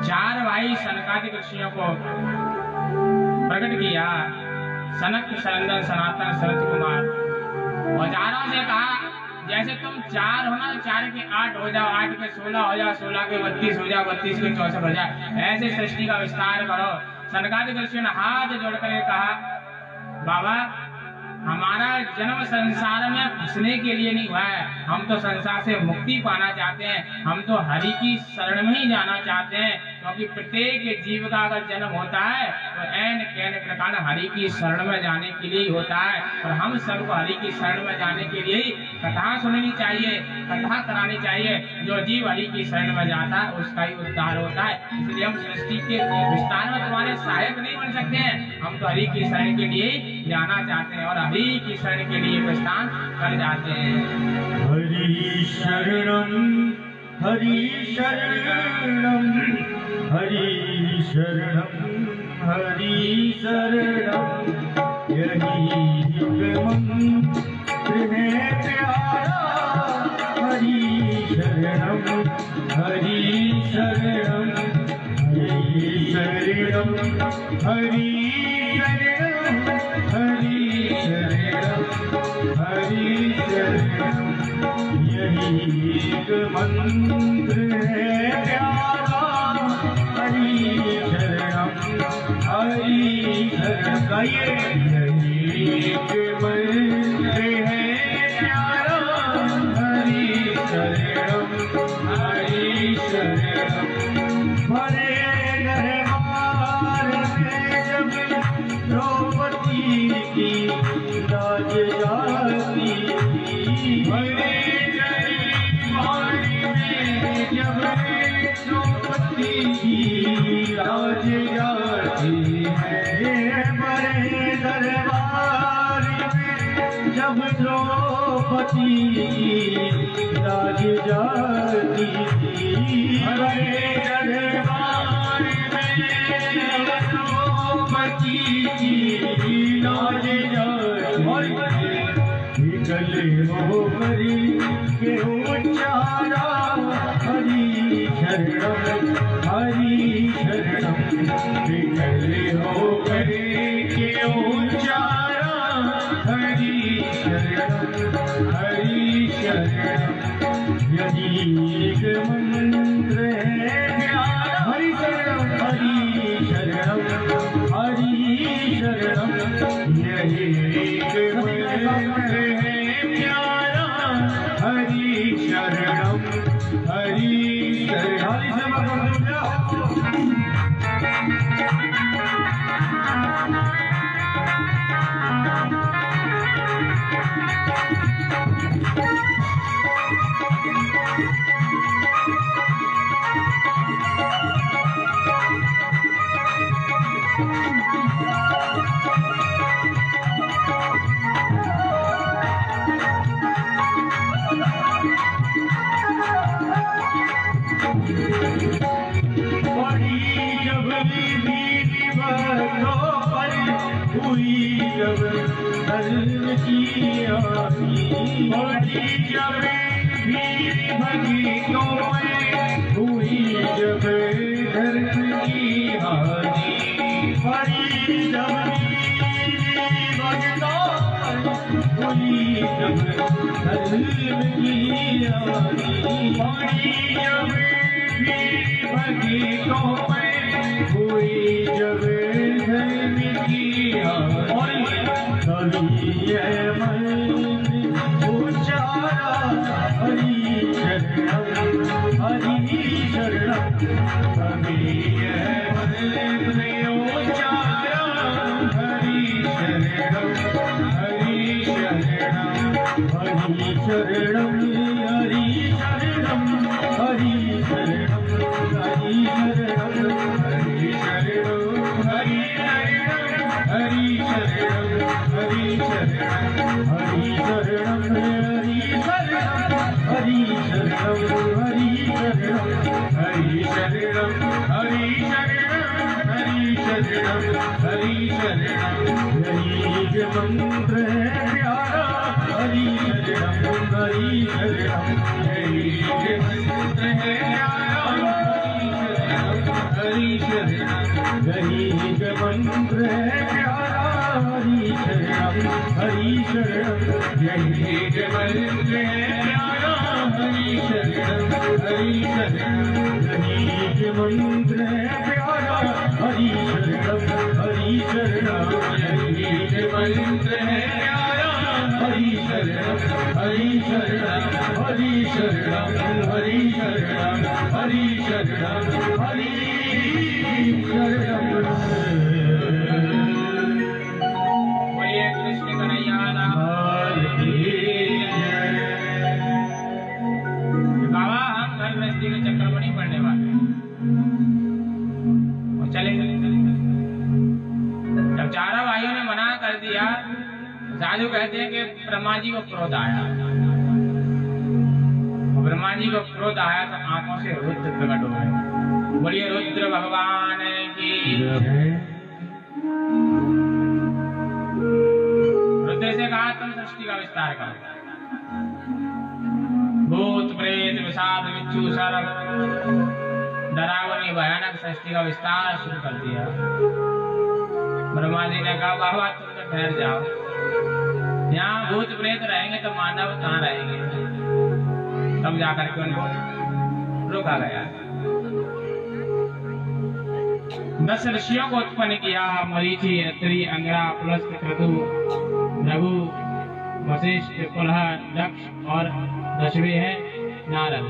4 भाई सनकादिक ऋषियों को प्रकट किया, सनक, सनंदन, सनातन, सनत कुमार। और चारों से कहा, जैसे तुम 4 हो ना, 4 के 8 हो जाओ, 8 के 16 हो जाओ, 16 के 32 हो जाओ, 32 के 64 हो जाए, ऐसे सृष्टि का विस्तार करो। सनकादिक ऋषियों ने हाथ जोड़कर कहा, बाबा हमारा जन्म संसार में फंसने के लिए नहीं हुआ है, हम तो संसार से मुक्ति पाना चाहते हैं, हम तो हरि की शरण में ही जाना चाहते हैं। क्योंकि प्रत्येक जीव का अगर जन्म होता है तो ऐन कैन प्रकार हरि की शरण में जाने के लिए ही होता है। और हम सबको हरि की शरण में जाने के लिए ही कथा सुननी चाहिए, कथा करानी चाहिए। जो जीव हरि की शरण में जाता है उसका ही उद्धार होता है। इसलिए हम सृष्टि के विस्तार में तुम्हारे सहायक नहीं बन सकते हैं, हम तो हरि की शरण के लिए जाना चाहते हैं और हरि की शरण के लिए प्रस्थान कर जाते हैं। हरि शरणम हरि शरणम हरि शरणम हरि शरणम, यही एक मंत्र है प्यारा। हरि शरणम हरि शरणम हरि शरणम हरि शरणम हरि शरणम हरि शरणम, यही एक मंत्र है प्यारा। हरि शरणम हरि शरणम, यही एक मंत्र है प्यारा। हरि शरणम हरि शरणम, भरे दरबार में जब द्रौपदी की लाज जाती, भरे दरबार में जब द्रौपदी की लाज जाती है। भरे दरबार में जब द्रौपदी की लाज जाती, भरे दरबार में जब द्रौपदी की लाज जाती, गले हो करी के उच्चारा। हरि शरणम हरि शरणम, गले हो करी के उच्चारा। हरि शरणम हरि शरणम, यही एक मंत्र है प्यारा। हरि शरणम हरि शरणम हरि शरणम, यही एक मंत्र है प्यारा। हरि शरणम हरि शरणम। हुई जब धर्म की आसी, जब वीर भगतों में हुई जब धर्म की हानि, बड़ी जब वीर भगतों हुई जब धर्म की हानि, बड़ी जब वीर भगतों में हुई जब धर्म की उच्चारा। हरि शरणम हरि शरणम, उच्चारा। हरि शरणम हरि शरणम हरि शरणम हरि शरणम हरि शरणम हरि शरणम हरि शरणम हरि शरणम हरि शरणम हरि शरणम हरि शरणम हरि शरणम हरि शरणम हरि शरणम हरि शरणम हरि शरणम हरि शरणम हरि शरणम, यही एक मंत्र है प्यारा। हरि शरणम हरि शरणम, यही एक मंत्र है प्यारा। हरि शरणम यही एक मंत्र है प्यारा। हरि शरणम हरि शरणम, यही एक मंत्र है प्यारा। हरि शरणम हरि शरणम, यही एक मंत्र है प्यारा। हरि शरणम हरि शरणम, यही एक मंत्र है प्यारा। हरि शरणम हरि शरणम हरि शरणम हरि शरणम हरि शरणम हरि जी के चक्कर में नहीं पड़ने वाले और चले गए। जब चारों भाइयों ने मना कर दिया, साधु कहते हैं कि ब्रह्मा जी को क्रोध आया। ब्रह्मा जी को क्रोध आया तो आंखों से रुद्र प्रकट हो गए। बोलिए रुद्र भगवान की। रुद्र से कहा तुम सृष्टि का विस्तार करो। भूत प्रेत विषाद बिच्छू सर्प डरावनी भयानक सृष्टि का विस्तार शुरू कर दिया। ब्रह्मा जी ने कहा बाबा तुम तो ठहर जाओ, यहाँ भूत प्रेत रहेंगे तो मानव कहाँ रहेंगे। तब जाकर के उनको रोका गया। 10 ऋषियों को उत्पन्न किया। मरीचि, अत्रि, अंगिरा, पुलस्त्य, क्रतु, भृगु, वशिष्ठ, पुलह, दक्ष और 10वें हैं नारद।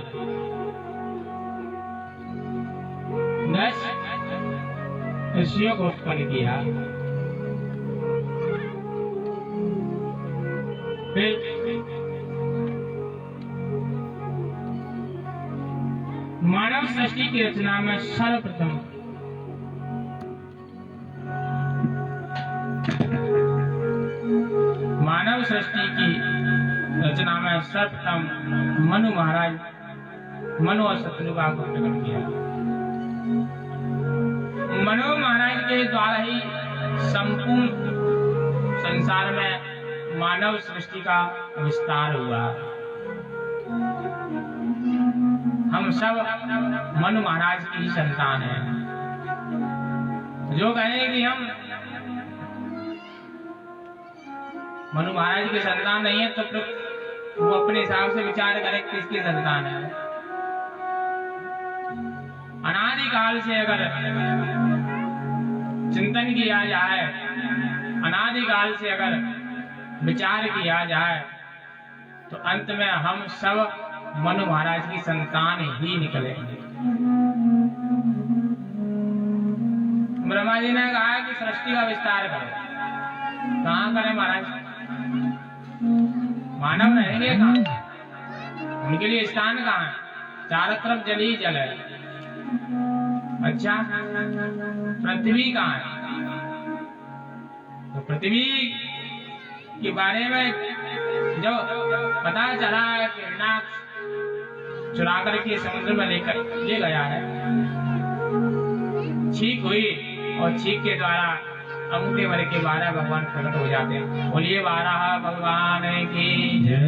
10 ऋषियों को उत्पन्न किया। फिर मानव सृष्टि की रचना में सर्वप्रथम मानव सृष्टि की रचना में सर्वप्रथम मनु महाराज मनु और शत्रुघ्न को प्रकट किया। मनु महाराज के द्वारा ही संपूर्ण संसार में मानव सृष्टि का विस्तार हुआ। हम सब मनु महाराज की ही संतान हैं। जो कहें कि हम मनु महाराज की संतान नहीं है तो फिर वो अपने हिसाब से विचार करे किसकी संतान है। अनादिकाल से अगर चिंतन किया जाए, अनादिकाल से अगर विचार किया जाए तो अंत में हम सब मनु महाराज की संतान ही निकलेंगे। ब्रह्मा जी ने कहा कि सृष्टि का विस्तार करो। कहाँ करें महाराज? मानव रहेंगे कहाँ? उनके लिए स्थान कहाँ है? चारों तरफ जल ही जल है। अच्छा, पृथ्वी कहाँ है? तो पृथ्वी के बारे में जो पता चला है कि हिरणाक्ष चुरा करके समुद्र में ले गया है। छींक हुई और छींक के द्वारा अंगूठे भर के 12 भगवान प्रकट हो जाते हैं। बोलिए 12 भगवान की जय।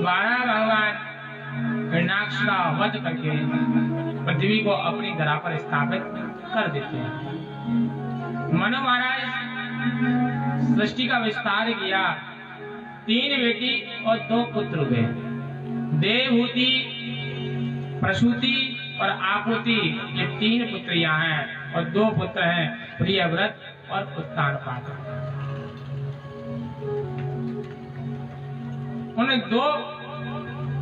12 भगवान हिरणाक्ष का वध करके पृथ्वी को अपनी धरा पर स्थापित कर देते हैं। मनु महाराज सृष्टि का विस्तार किया। 3 बेटी और 2 पुत्र हुए। देवहूति, प्रसूति और आकृति, ये 3 पुत्रियां हैं और 2 पुत्र हैं, प्रियव्रत और उत्तानपाद। उन 2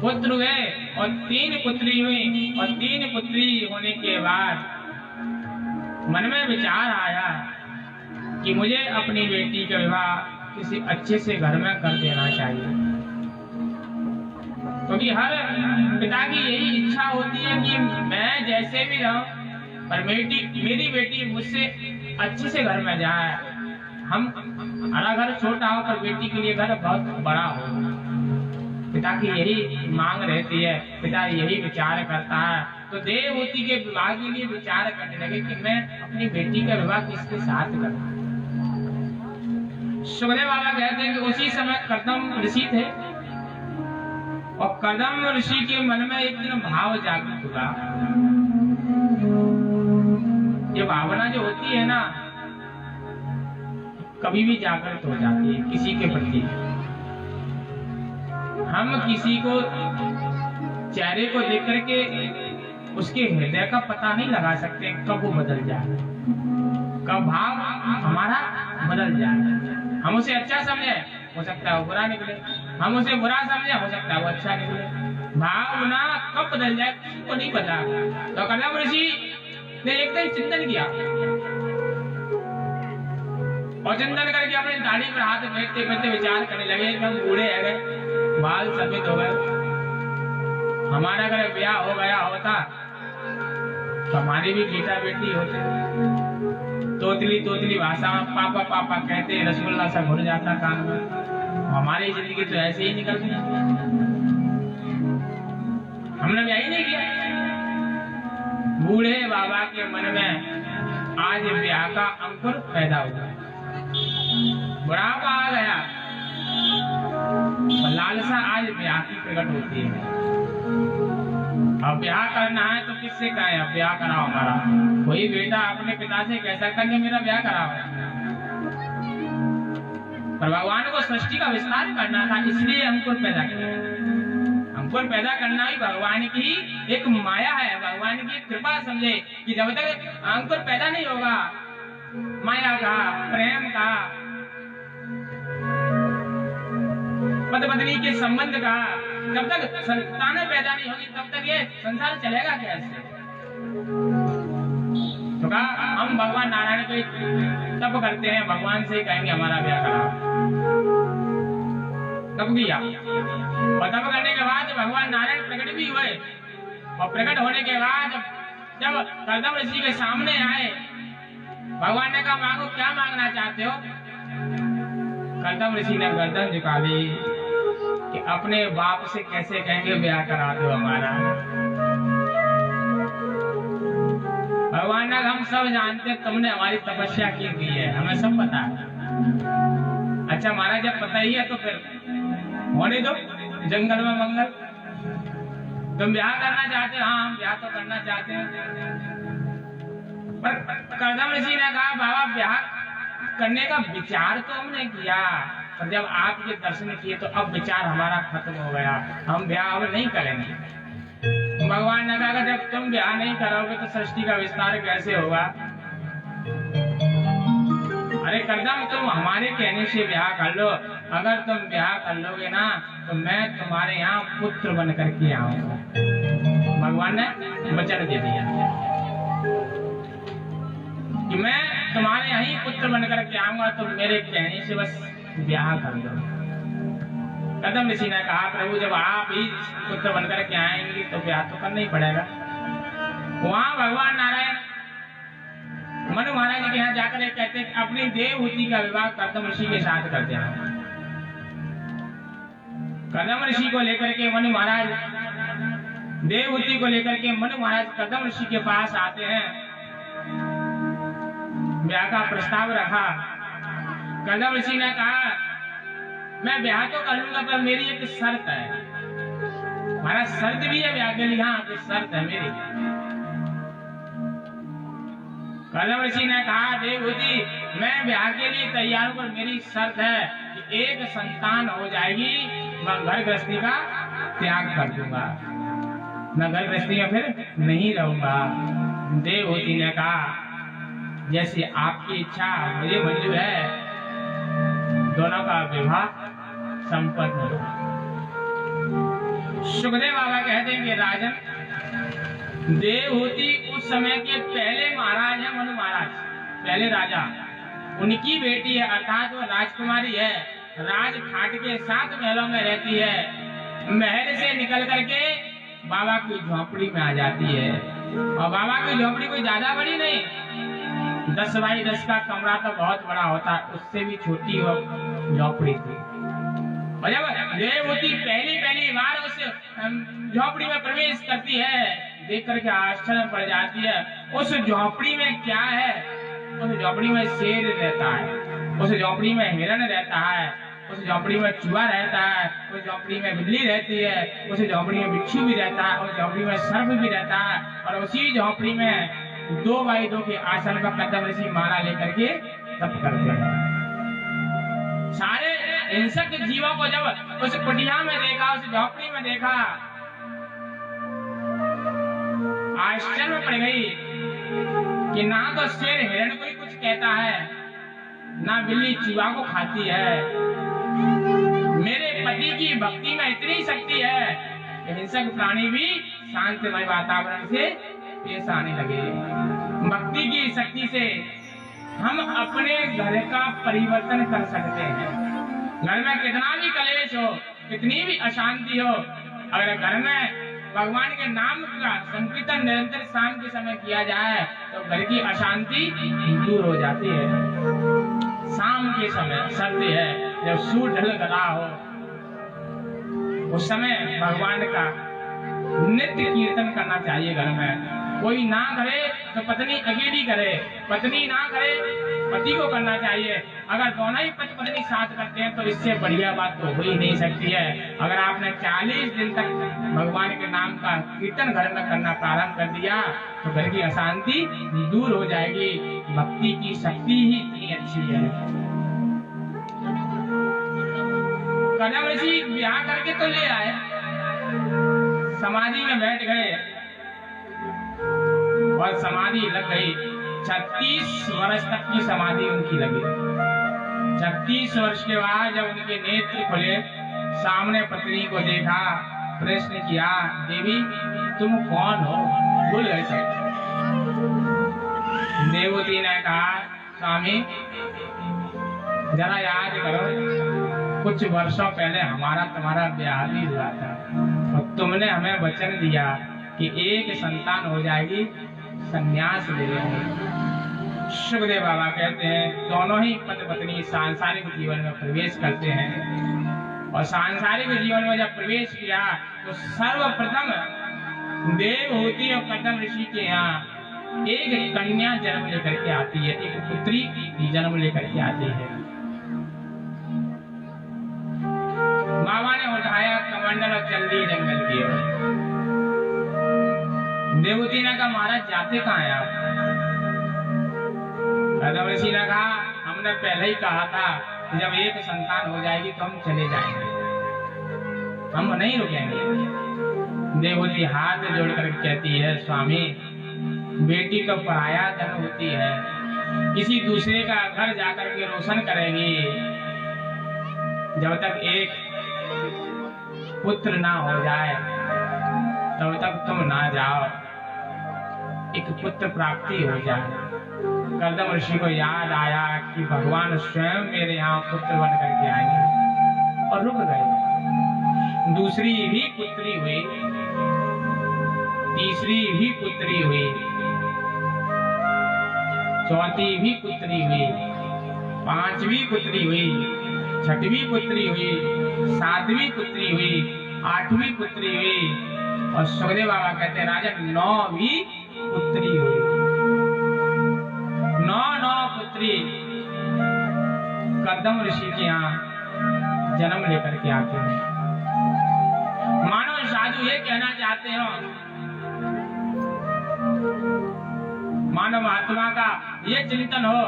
पुत्र हुए और 3 पुत्री हुई और 3 पुत्री होने के बाद मन में विचार आया कि मुझे अपनी बेटी का विवाह किसी अच्छे से घर में कर देना चाहिए, क्योंकि हर पिता की यही इच्छा होती है कि मैं जैसे भी रहूं पर मेरी बेटी मुझसे अच्छे से घर में जाए। हमारा घर छोटा हो पर बेटी के लिए घर बहुत बड़ा हो। पिता की यही मांग रहती है, पिता यही विचार करता है। तो देवहूति के विवाह के लिए विचार करने लगे कि मैं अपनी बेटी का विवाह किसके साथ करूं। सुखदेव बाबा कहते हैं कि उसी समय कर्दम ऋषि थे और कर्दम ऋषि के मन में एक दिन भाव जागृत हुआ। ये भावना जो होती है ना, कभी भी जागृत हो जाती है किसी के प्रति। हम किसी को चेहरे को देख करके उसके हृदय का पता नहीं लगा सकते कब वो बदल जाए, कब भाव हमारा बदल जाए। हम उसे अच्छा समझे, हो सकता है वो बुरा निकले। हम उसे बुरा समझे, हो सकता है वो अच्छा निकले। भावना कब बदल जाए किसी को नहीं पता। तो कर्दम ऋषि ने एक दिन चिंतन किया और चिंतन करके अपनी दाढ़ी पर हाथ बैठते बैठते विचार करने लगे कि हम बूढ़े हो गए, बाल सफेद हो गए, हमारा अगर ब्याह हो गया होता तो हमारे भी बेटा बेटी होते। तोतली तोतली भाषा में पापा पापा कहते, रसगुल्ला सा घुल जाता कान में। हमारी जिंदगी तो ऐसे ही निकल गई। हमने ब्याह ही नहीं किया। बूढ़े बाबा के मन में आज ब्याह का अंकुर पैदा हुआ। बुढ़ापा आ गया, लालसा आज ब्याह की प्रकट होती है। अब ब्याह करना है तो किससे कहें, अब ब्याह कराओ हमारा। कोई बेटा अपने पिता से कह सकता कि मेरा ब्याह कराओ। पर भगवान को सृष्टि का विस्तार करना था, इसलिए अंकुर पैदा किया। अंकुर पैदा करना ही भगवान की एक माया है, भगवान की कृपा समझे कि जब तक अंकुर पैदा नहीं होगा माया का, प्रेम का, पति पत्नी के संबंध का, जब तक संतानें पैदा नहीं होगी तब तक ये संसार चलेगा कैसे। तो कहा हम भगवान नारायण को तप करते हैं, भगवान से कहेंगे हमारा ब्याह कराओ। तब किया और तप करने के बाद भगवान नारायण प्रकट भी हुए। और प्रकट होने के बाद जब कर्दम ऋषि के सामने आए, भगवान ने कहा मांगो, क्या मांगना चाहते हो। कर्दम ऋषि ने गर्दन झुका दी कि अपने बाप से कैसे कहेंगे ब्याह करा दो हमारा। भगवान ने हम सब जानते, तुमने हमारी तपस्या की हुई है, हमें सब पता है। अच्छा महाराज जब पता ही है तो फिर होने दो, जंगल में मंगल। तुम ब्याह करना चाहते हो? हाँ हम ब्याह तो करना चाहते हैं। पर कर्दम ऋषि ने कहा बाबा ब्याह करने का विचार तो हमने किया, पर जब आपके दर्शन किए तो अब विचार हमारा खत्म हो गया, हम ब्याह अब नहीं करेंगे। भगवान ने कहा जब तुम ब्याह नहीं करोगे तो सृष्टि का विस्तार कैसे होगा। अरे कर्दम तुम हमारे कहने से ब्याह कर लो, अगर तुम ब्याह कर लोगे ना तो मैं तुम्हारे यहाँ पुत्र बन करके आऊंगा। भगवान ने वचन दे दिया कि मैं तुम्हारे यहाँ ही पुत्र बन करके आऊंगा, तो मेरे कहने से बस ब्याह कर दो। कर्दम ऋषि ने कहा प्रभु जब आप ही पुत्र बन करके आएंगे तो ब्याह तो करना ही पड़ेगा। वहां भगवान नारायण मनु महाराज के यहाँ जाकर कहते हैं अपनी देवहूति का विवाह कर्दम ऋषि के साथ कर देना। कर्दम ऋषि को लेकर के मनु महाराज देवहूति को लेकर के मनु महाराज कर्दम ऋषि के पास आते हैं। ब्याह का प्रस्ताव रखा। कर्दम ऋषि ने कहा मैं ब्याह तो कर लूंगा पर मेरी एक शर्त है। हमारा शर्त भी है ब्याह के लिए, हाँ तो शर्त है मेरी। कर्दम ऋषि ने कहा देवहूति मैं ब्याह के लिए तैयार हूं, पर मेरी शर्त है कि एक संतान हो जाएगी, मैं घर गृहस्थी का त्याग कर दूंगा, मैं घर गृहस्थी में फिर नहीं रहूंगा। देवहूति ने कहा जैसी आपकी इच्छा मुझे मंजूर है, दोनों का विवाह संपन्न हो। सुखदेव बाबा कहते हैं कि राजन देवहूति उस समय के पहले महाराज है, मनु महाराज पहले राजा, उनकी बेटी है, अर्थात वो राजकुमारी है। राजघाट के 7 महलों में रहती है। महल से निकल करके बाबा की झोपड़ी में आ जाती है। और बाबा की झोपड़ी कोई ज्यादा बड़ी नहीं, 10 बाई 10 का कमरा तो बहुत बड़ा होता है, उससे भी छोटी वो झोपड़ी थी। और जब देवहूति पहली बार उस झोपड़ी में प्रवेश करती है, देख करके आश्चर्य पड़ जाती है। उस झोपड़ी में क्या है? उस झोपड़ी में शेर रहता है, उस झोपड़ी में हिरण रहता है, उस झोपड़ी में चूहा रहता है, उस झोपड़ी में बिल्ली रहती है, उस झोपड़ी में बिच्छू भी रहता है, उस झोपड़ी में सर्प भी रहता है। और उसी झोपड़ी में 2 बाई 2 के आसन पर कर्दम ऋषि माला लेकर के तप करते हैं। सारे हिंसक जीवों को जब उस कुटिया में देखा, उस झोपड़ी में देखा, आश्चर्य पड़ गई कि ना तो शेर हिरण को ही कुछ कहता है, ना बिल्ली चूहा को खाती है। मेरे पति की भक्ति में इतनी शक्ति है कि हिंसक प्राणी भी शांतिमय वातावरण से पेश आने लगे। भक्ति की शक्ति से हम अपने घर का परिवर्तन कर सकते हैं। घर में कितना भी कलेश हो, कितनी भी अशांति हो, अगर घर में भगवान के नाम का संकीर्तन निरंतर शाम के समय किया जाए तो घर की अशांति दूर हो जाती है। शाम के समय सर्दी है, जब सूर्य ढल गया हो, उस समय भगवान का नित्य कीर्तन करना चाहिए। घर में कोई ना करे तो पत्नी अकेली करे, पत्नी ना करे पति को करना चाहिए। अगर दोनों ही पति पत्नी साथ करते हैं तो इससे बढ़िया बात तो हो ही नहीं सकती है। अगर आपने 40 दिन तक भगवान के नाम का कीर्तन घर में करना प्रारंभ कर दिया तो घर की अशांति दूर हो जाएगी। भक्ति की शक्ति ही इतनी अच्छी है। कदम ऋषि ब्याह करके तो ले आए, समाधि में बैठ गए और समाधि लग गई। 36 वर्ष तक की समाधि उनकी लगी। 36 वर्ष के बाद जब उनके नेत्र खुले, सामने पत्नी को देखा, प्रश्न किया, देवी तुम कौन हो? भूल गए सब। देवती ने कहा, स्वामी जरा याद करो, कुछ वर्षों पहले हमारा तुम्हारा ब्याह भी हुआ था और तुमने हमें वचन दिया कि एक संतान हो जाएगी, संन्यास ले लेंगे। सुखदेव बाबा कहते हैं दोनों ही पति पत्नी सांसारिक जीवन में प्रवेश करते हैं और सांसारिक जीवन में जब प्रवेश किया तो सर्वप्रथम देवहूति और कदम ऋषि के यहाँ एक कन्या जन्म लेकर के आती है, एक पुत्री जन्म लेकर के आती है। बाबा ने उठाया कमंडल और चल दिए जंगल की ओर। देवती ने कहा, महाराज जाते कहाँ हैं आप? कदम ऋषि ने कहा, हमने पहले ही कहा था कि जब एक संतान हो जाएगी तो हम चले जाएंगे, हम नहीं रुकेंगे। देवती हाथ जोड़ कर कहती है, स्वामी बेटी तो पराया धन होती है, किसी दूसरे का घर जाकर के रोशन करेगी। जब तक एक पुत्र ना हो जाए तब तक तुम ना जाओ, एक पुत्र प्राप्ति हो जाए। कदम ऋषि को याद आया कि भगवान स्वयं मेरे यहाँ पुत्र बन करके आएंगे और रुक गए। दूसरी भी पुत्री हुई, तीसरी भी पुत्री हुई, चौथी भी पुत्री हुई, पांचवी पुत्री हुई, छठवीं पुत्री हुई, सातवीं पुत्री हुई, आठवीं पुत्री हुई और सुखदेव बाबा कहते हैं राजन 9वीं पुत्री हुई। 9 पुत्री कदम ऋषि के यहाँ जन्म लेकर के आते हैं। मानव साधु ये कहना चाहते हो, मानव आत्मा का ये चिंतन हो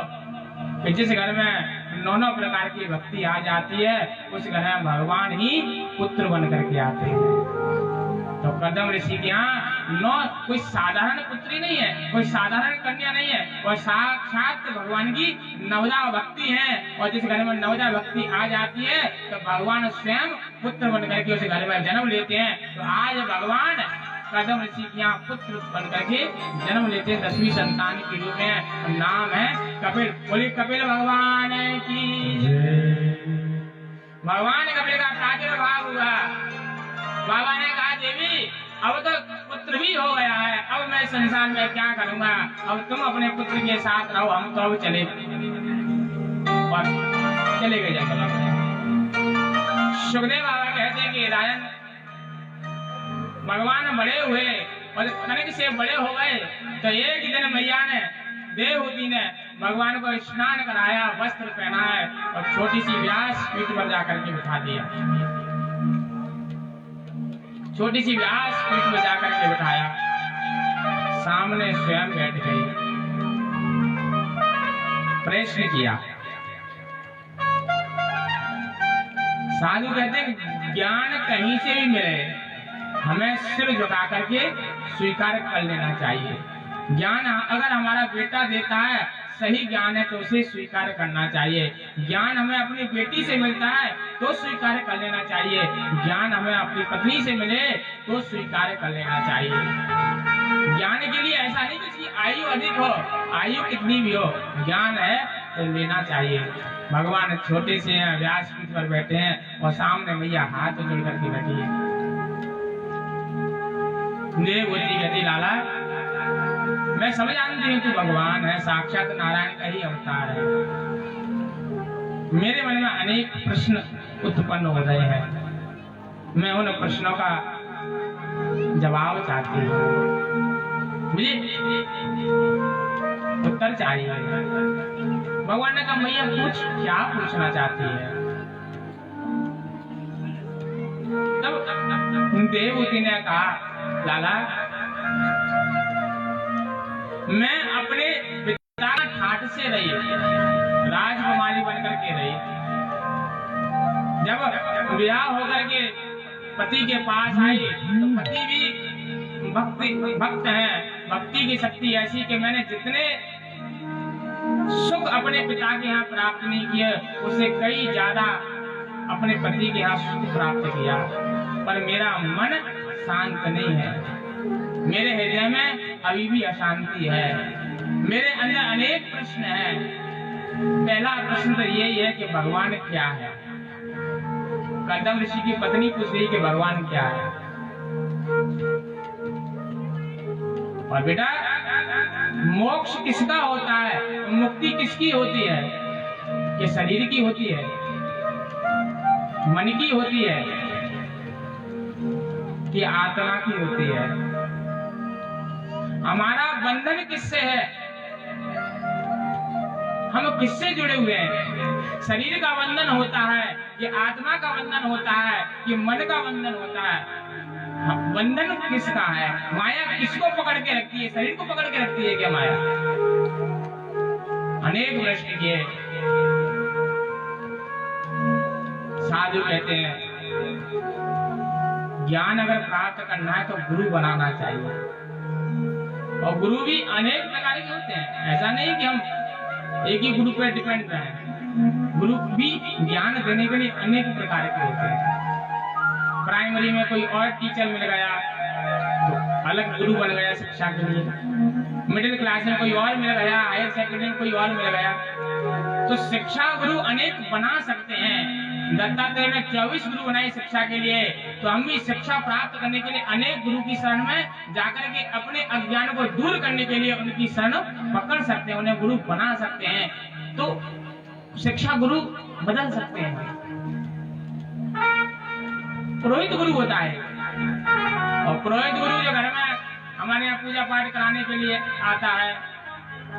कि जिस घर में 9 प्रकार की भक्ति आ जाती है उस घर में भगवान ही पुत्र बन करके आते हैं। तो कदम ऋषि के यहाँ 9 कोई साधारण पुत्री नहीं है, कोई साधारण कन्या नहीं है, वह साक्षात भगवान की नवदा भक्ति है। और जिस घर में नवदा भक्ति आ जाती है तो भगवान स्वयं पुत्र बन करके उस घर में जन्म लेते हैं। तो आज भगवान कदम ऋषि के यहाँ पुत्र बन करके जन्म लेते हैं 10वीं संतान के रूप में। नाम है कपिल। बोले कपिल भगवान की। भगवान कपिल का प्रादुर्भाव हुआ। बाबा ने कहा, देवी अब तो पुत्र भी हो गया है, अब मैं संसार में क्या करूंगा, अब तुम अपने पुत्र के साथ रहो, हम तो अब चले और चले गए जंगल। सुखदेव बाबा कहते हैं कि राजन भगवान बड़े हुए और कनक से बड़े हो गए तो एक दिन मैया ने देवहूति ने भगवान को स्नान कराया, वस्त्र पहनाया और छोटी सी व्यास पीठ पर जाकर के बिठा दिया। छोटी सी व्यास पीठ पर जाकर के बिठाया, सामने स्वयं बैठ गई, प्रश्न किया। साधु कहते हैं ज्ञान कहीं से भी मिले हमें सिर झुका करके स्वीकार कर लेना चाहिए। ज्ञान अगर हमारा बेटा देता है, सही ज्ञान है तो उसे स्वीकार करना चाहिए। ज्ञान हमें अपनी बेटी से मिलता है तो स्वीकार कर लेना चाहिए। ज्ञान हमें अपनी पत्नी से मिले तो स्वीकार कर लेना चाहिए। ज्ञान के लिए ऐसा नहीं कि उसकी आयु अधिक हो, आयु कितनी भी हो, ज्ञान है तो लेना चाहिए। भगवान छोटे से हैं, व्यासपीठ पर बैठे हैं और सामने मैया हाथ जोड़ करके बैठी है। देवहूति कहती लाला मैं सब जानती हूँ तू भगवान है, साक्षात नारायण का ही अवतार है। मेरे मन में अनेक प्रश्न उत्पन्न हो रहे हैं, मैं उन प्रश्नों का जवाब चाहती हूँ, मुझे उत्तर चाहिए। भगवान ने कहा मैया पूछ, क्या पूछना चाहती है? तब देवहूति ने कहा लाला मैं अपने पिता का ठाठ से रही, राजकुमारी बनकर के रही। जब विवाह होकर के पति के पास आई तो पति भी भक्त हैं। भक्ति की शक्ति ऐसी कि मैंने जितने सुख अपने पिता के यहाँ प्राप्त नहीं किए उससे कई ज्यादा अपने पति के यहाँ सुख प्राप्त किया, पर मेरा मन शांत नहीं है, मेरे हृदय में अभी भी अशांति है, मेरे अंदर अनेक प्रश्न हैं। पहला प्रश्न तो यही है कि भगवान क्या है। कदम ऋषि की पत्नी पूछ रही कि भगवान क्या है। और बेटा मोक्ष किसका होता है, मुक्ति किसकी होती है? कि शरीर की होती है, मन की होती है कि आत्मा की होती है? हमारा बंधन किससे है, हम किससे जुड़े हुए हैं? शरीर का बंधन होता है कि आत्मा का बंधन होता है कि मन का बंधन होता है? बंधन किसका है? माया किसको पकड़ के रखती है? शरीर को पकड़ के रखती है क्या माया? अनेक प्रश्न किए। साधु कहते हैं ज्ञान अगर प्राप्त करना है तो गुरु बनाना चाहिए, और गुरु भी अनेक प्रकार के होते हैं। ऐसा नहीं कि हम एक ही गुरु पर डिपेंड रहें, गुरु भी ज्ञान देने के लिए अनेक प्रकार के होते हैं। प्राइमरी में कोई और टीचर मिल गया तो अलग गुरु बन गया शिक्षा के लिए, मिडिल क्लास में कोई और मिल गया, हायर सेकेंडरी में कोई और मिल गया, तो शिक्षा गुरु अनेक बना सकते हैं। दत्तात्रेय ने 24 गुरु बनाए शिक्षा के लिए, तो हम भी शिक्षा प्राप्त करने के लिए अनेक गुरु की शरण में जाकर के अपने अज्ञान को दूर करने के लिए उनकी शरण पकड़ सकते हैं, उन्हें गुरु बना सकते हैं। तो शिक्षा गुरु बदल सकते हैं। पुरोहित गुरु होता है, और पुरोहित गुरु जो घर में हमारे यहाँ पूजा पाठ कराने के लिए आता है,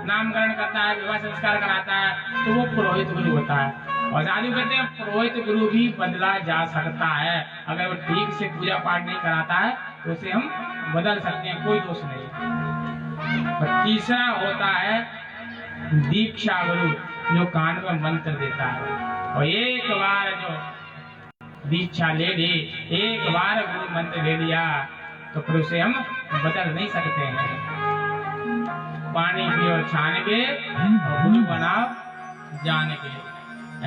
नामकरण करता है, विवाह संस्कार कराता है, तो वो पुरोहित गुरु होता है। और साधु कहते हैं पुरोहित गुरु भी बदला जा सकता है, अगर वो ठीक से पूजा पाठ नहीं कराता है तो उसे हम बदल सकते हैं, कोई दोष नहीं। और तीसरा होता है दीक्षा गुरु, जो कान में मंत्र देता है, और एक बार जो दीक्षा ले ली, एक बार गुरु मंत्र ले लिया तो फिर उसे हम बदल नहीं सकते हैं। पानी पियो छान के, गुरु बनाओ जान के।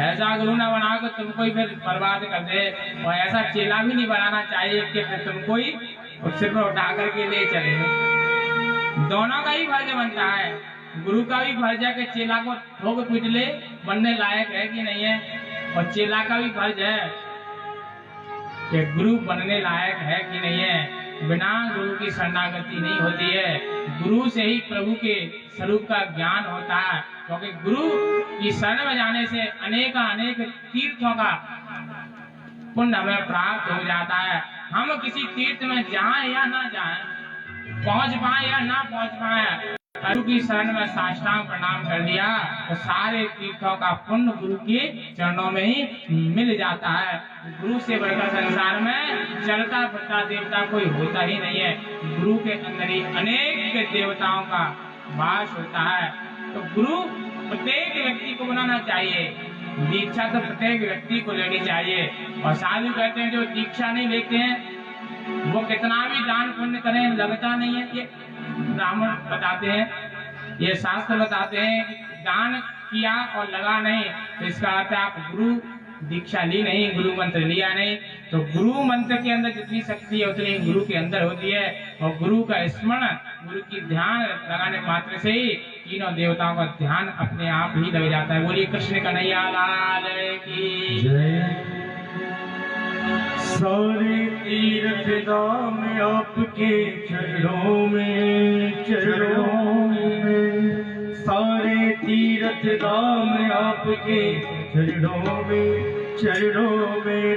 ऐसा गुरु ना बनाओ कि तुमको ही फिर बर्बाद कर दे, और ऐसा चेला भी नहीं बनाना चाहिए कि फिर तुमको ही सिर पर उठा करके ले चले। दोनों का ही फर्ज बनता है, गुरु का भी फर्ज है कि चेला को ठोक पीट ले, बनने लायक है कि नहीं है, और चेला का भी फर्ज है कि गुरु बनने लायक है कि नहीं है। बिना गुरु की शरणागति नहीं होती है, गुरु से ही प्रभु के स्वरूप का ज्ञान होता है, क्योंकि गुरु की शरण में जाने से अनेक तीर्थों का पुण्य हमें प्राप्त हो जाता है। हम किसी तीर्थ में जाएं या ना जाएं, पहुंच पाए या ना पहुंच पाए, गुरु की शरण में साष्टांग प्रणाम कर दिया तो सारे तीर्थों का पुण्य गुरु के चरणों में ही मिल जाता है। गुरु से बढ़कर संसार में चलता फिरता देवता कोई होता ही नहीं है, गुरु के अंदर ही अनेक देवताओं का वास होता है। तो गुरु प्रत्येक व्यक्ति को बनाना चाहिए, दीक्षा तो प्रत्येक व्यक्ति को लेनी चाहिए। और साधु कहते हैं जो दीक्षा नहीं लेते हैं वो कितना भी दान पुण्य करें लगता नहीं है। ये ब्राह्मण बताते हैं, ये शास्त्र बताते हैं, दान किया और लगा नहीं तो इसका अर्थ है आप गुरु दीक्षा ली नहीं, गुरु मंत्र लिया नहीं। तो गुरु मंत्र के अंदर जितनी शक्ति है उतनी गुरु के अंदर होती है, और गुरु का स्मरण, गुरु की ध्यान लगाने मात्र से ही तीनों देवताओं का ध्यान अपने आप ही लग जाता है। बोलिए कृष्ण कन्हैया लाल की जय। सारे तीर्थ धाम आपके चरणों में, चरणों में। सारे तीर्थ धाम आपके चरणों में, चरणों में।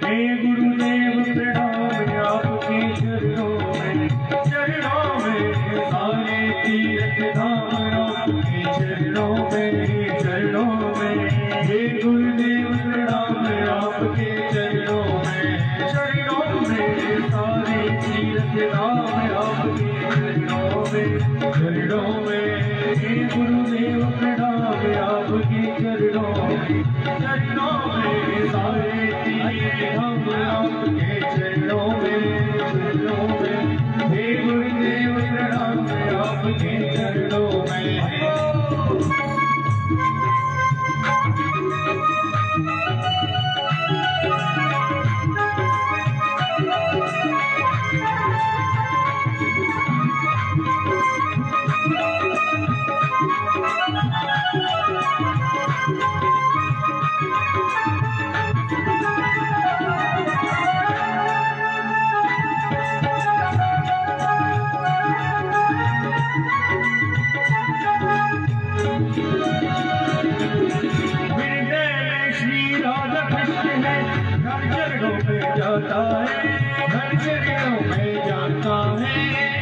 हे गुरुदेव प्रणाम आपके चरणों में, चरणों में। सारे तीर्थ धाम आपके चरणों में, चरणों में। हे गुरुदेव प्रणाम आपके चरणों में, चरणों में। सारे तीर्थ धाम आपके चरणों में, चरणों में। हे गुरुदेव प्रणाम आपके चरणों में, चरणों में। सारे तीर्थ धाम आपके चरणों में, चरणों में। हे गुरुदेव प्रणाम आपके चरणों में। जाता है धन चरणों में, जाता है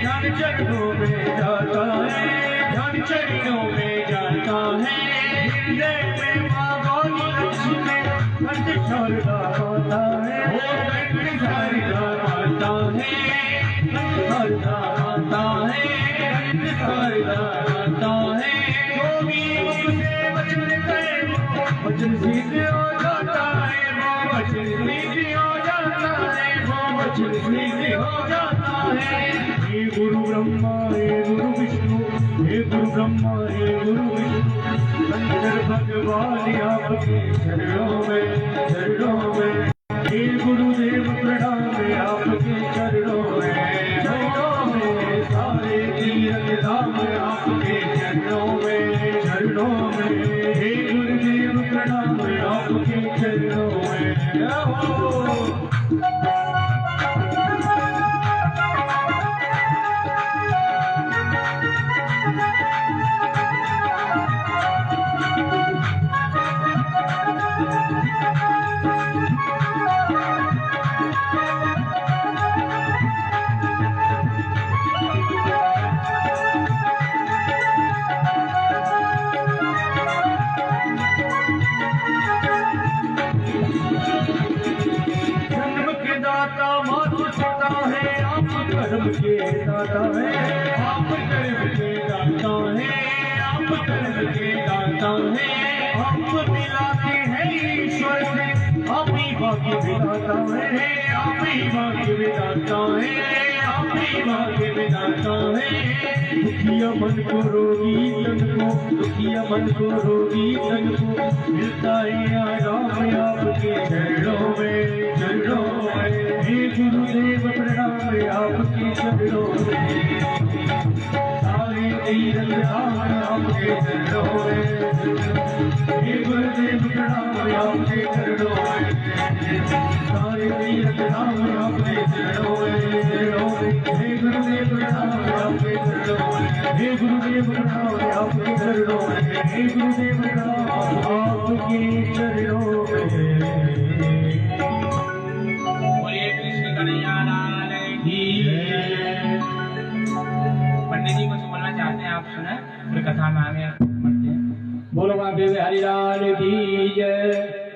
धन चरणों में, जाता है धन चरणों में, जाता है। हृदय में माँ गौरी लक्ष्मी कंठ शारदा माता है, कंठ शारदा माता है, कंठ शारदा माता है, कंठ शारदा माता है। जो भी मुझसे वचन कहे वचन सिद्ध हो जाता है, वो वचन सिद्ध हो जाता है, वो वचन सिद्ध हो जाता है। हे गुरु ब्रह्मा हे गुरु विष्णु, हे गुरु ब्रह्मा हे गुरु विष्णु। शंकर भगवान आपके चरणों में, चरणों में। हे गुरुदेव प्रणाम आपके चरणों में, चरणों में। सारे तीर्थ धाम आपके चरणों में, चरणों में। हे गुरुदेव प्रणाम आपके चरणों में। कर्म के दाता है आप, कर्म के दाता है आप, कर्म के दाता है आप। मिलाते हैं ईश्वर से आप ही भाग्य विधाता है, आप ही भाग्य विधाता है, आप ही भाग्य विधाता है। दुखिया मन को रोगी तन को, दुखिया मन को रोगी तन को मिलता है आराम आपके चरणों में, चरणों में। हे गुरुदेव प्रणाम आपके चरणों में। सारे तीर्थ धाम आपके चरणों में, हे गुरुदेव प्रणाम आपके चरणों में। सारे तीर्थ धाम आपके चरणों में, चरणों में। हे गुरुदेव प्रणाम आपके चरणों में, हे गुरुदेव प्रणाम आपके चरणों में, हे गुरुदेव प्रणाम आपके चरणों में। पंडित जी कुछ बोलना चाहते हैं, आप सुने, फिर कथा में आगे बढ़ते हैं। बोलो बाबे हरिलाल की जय।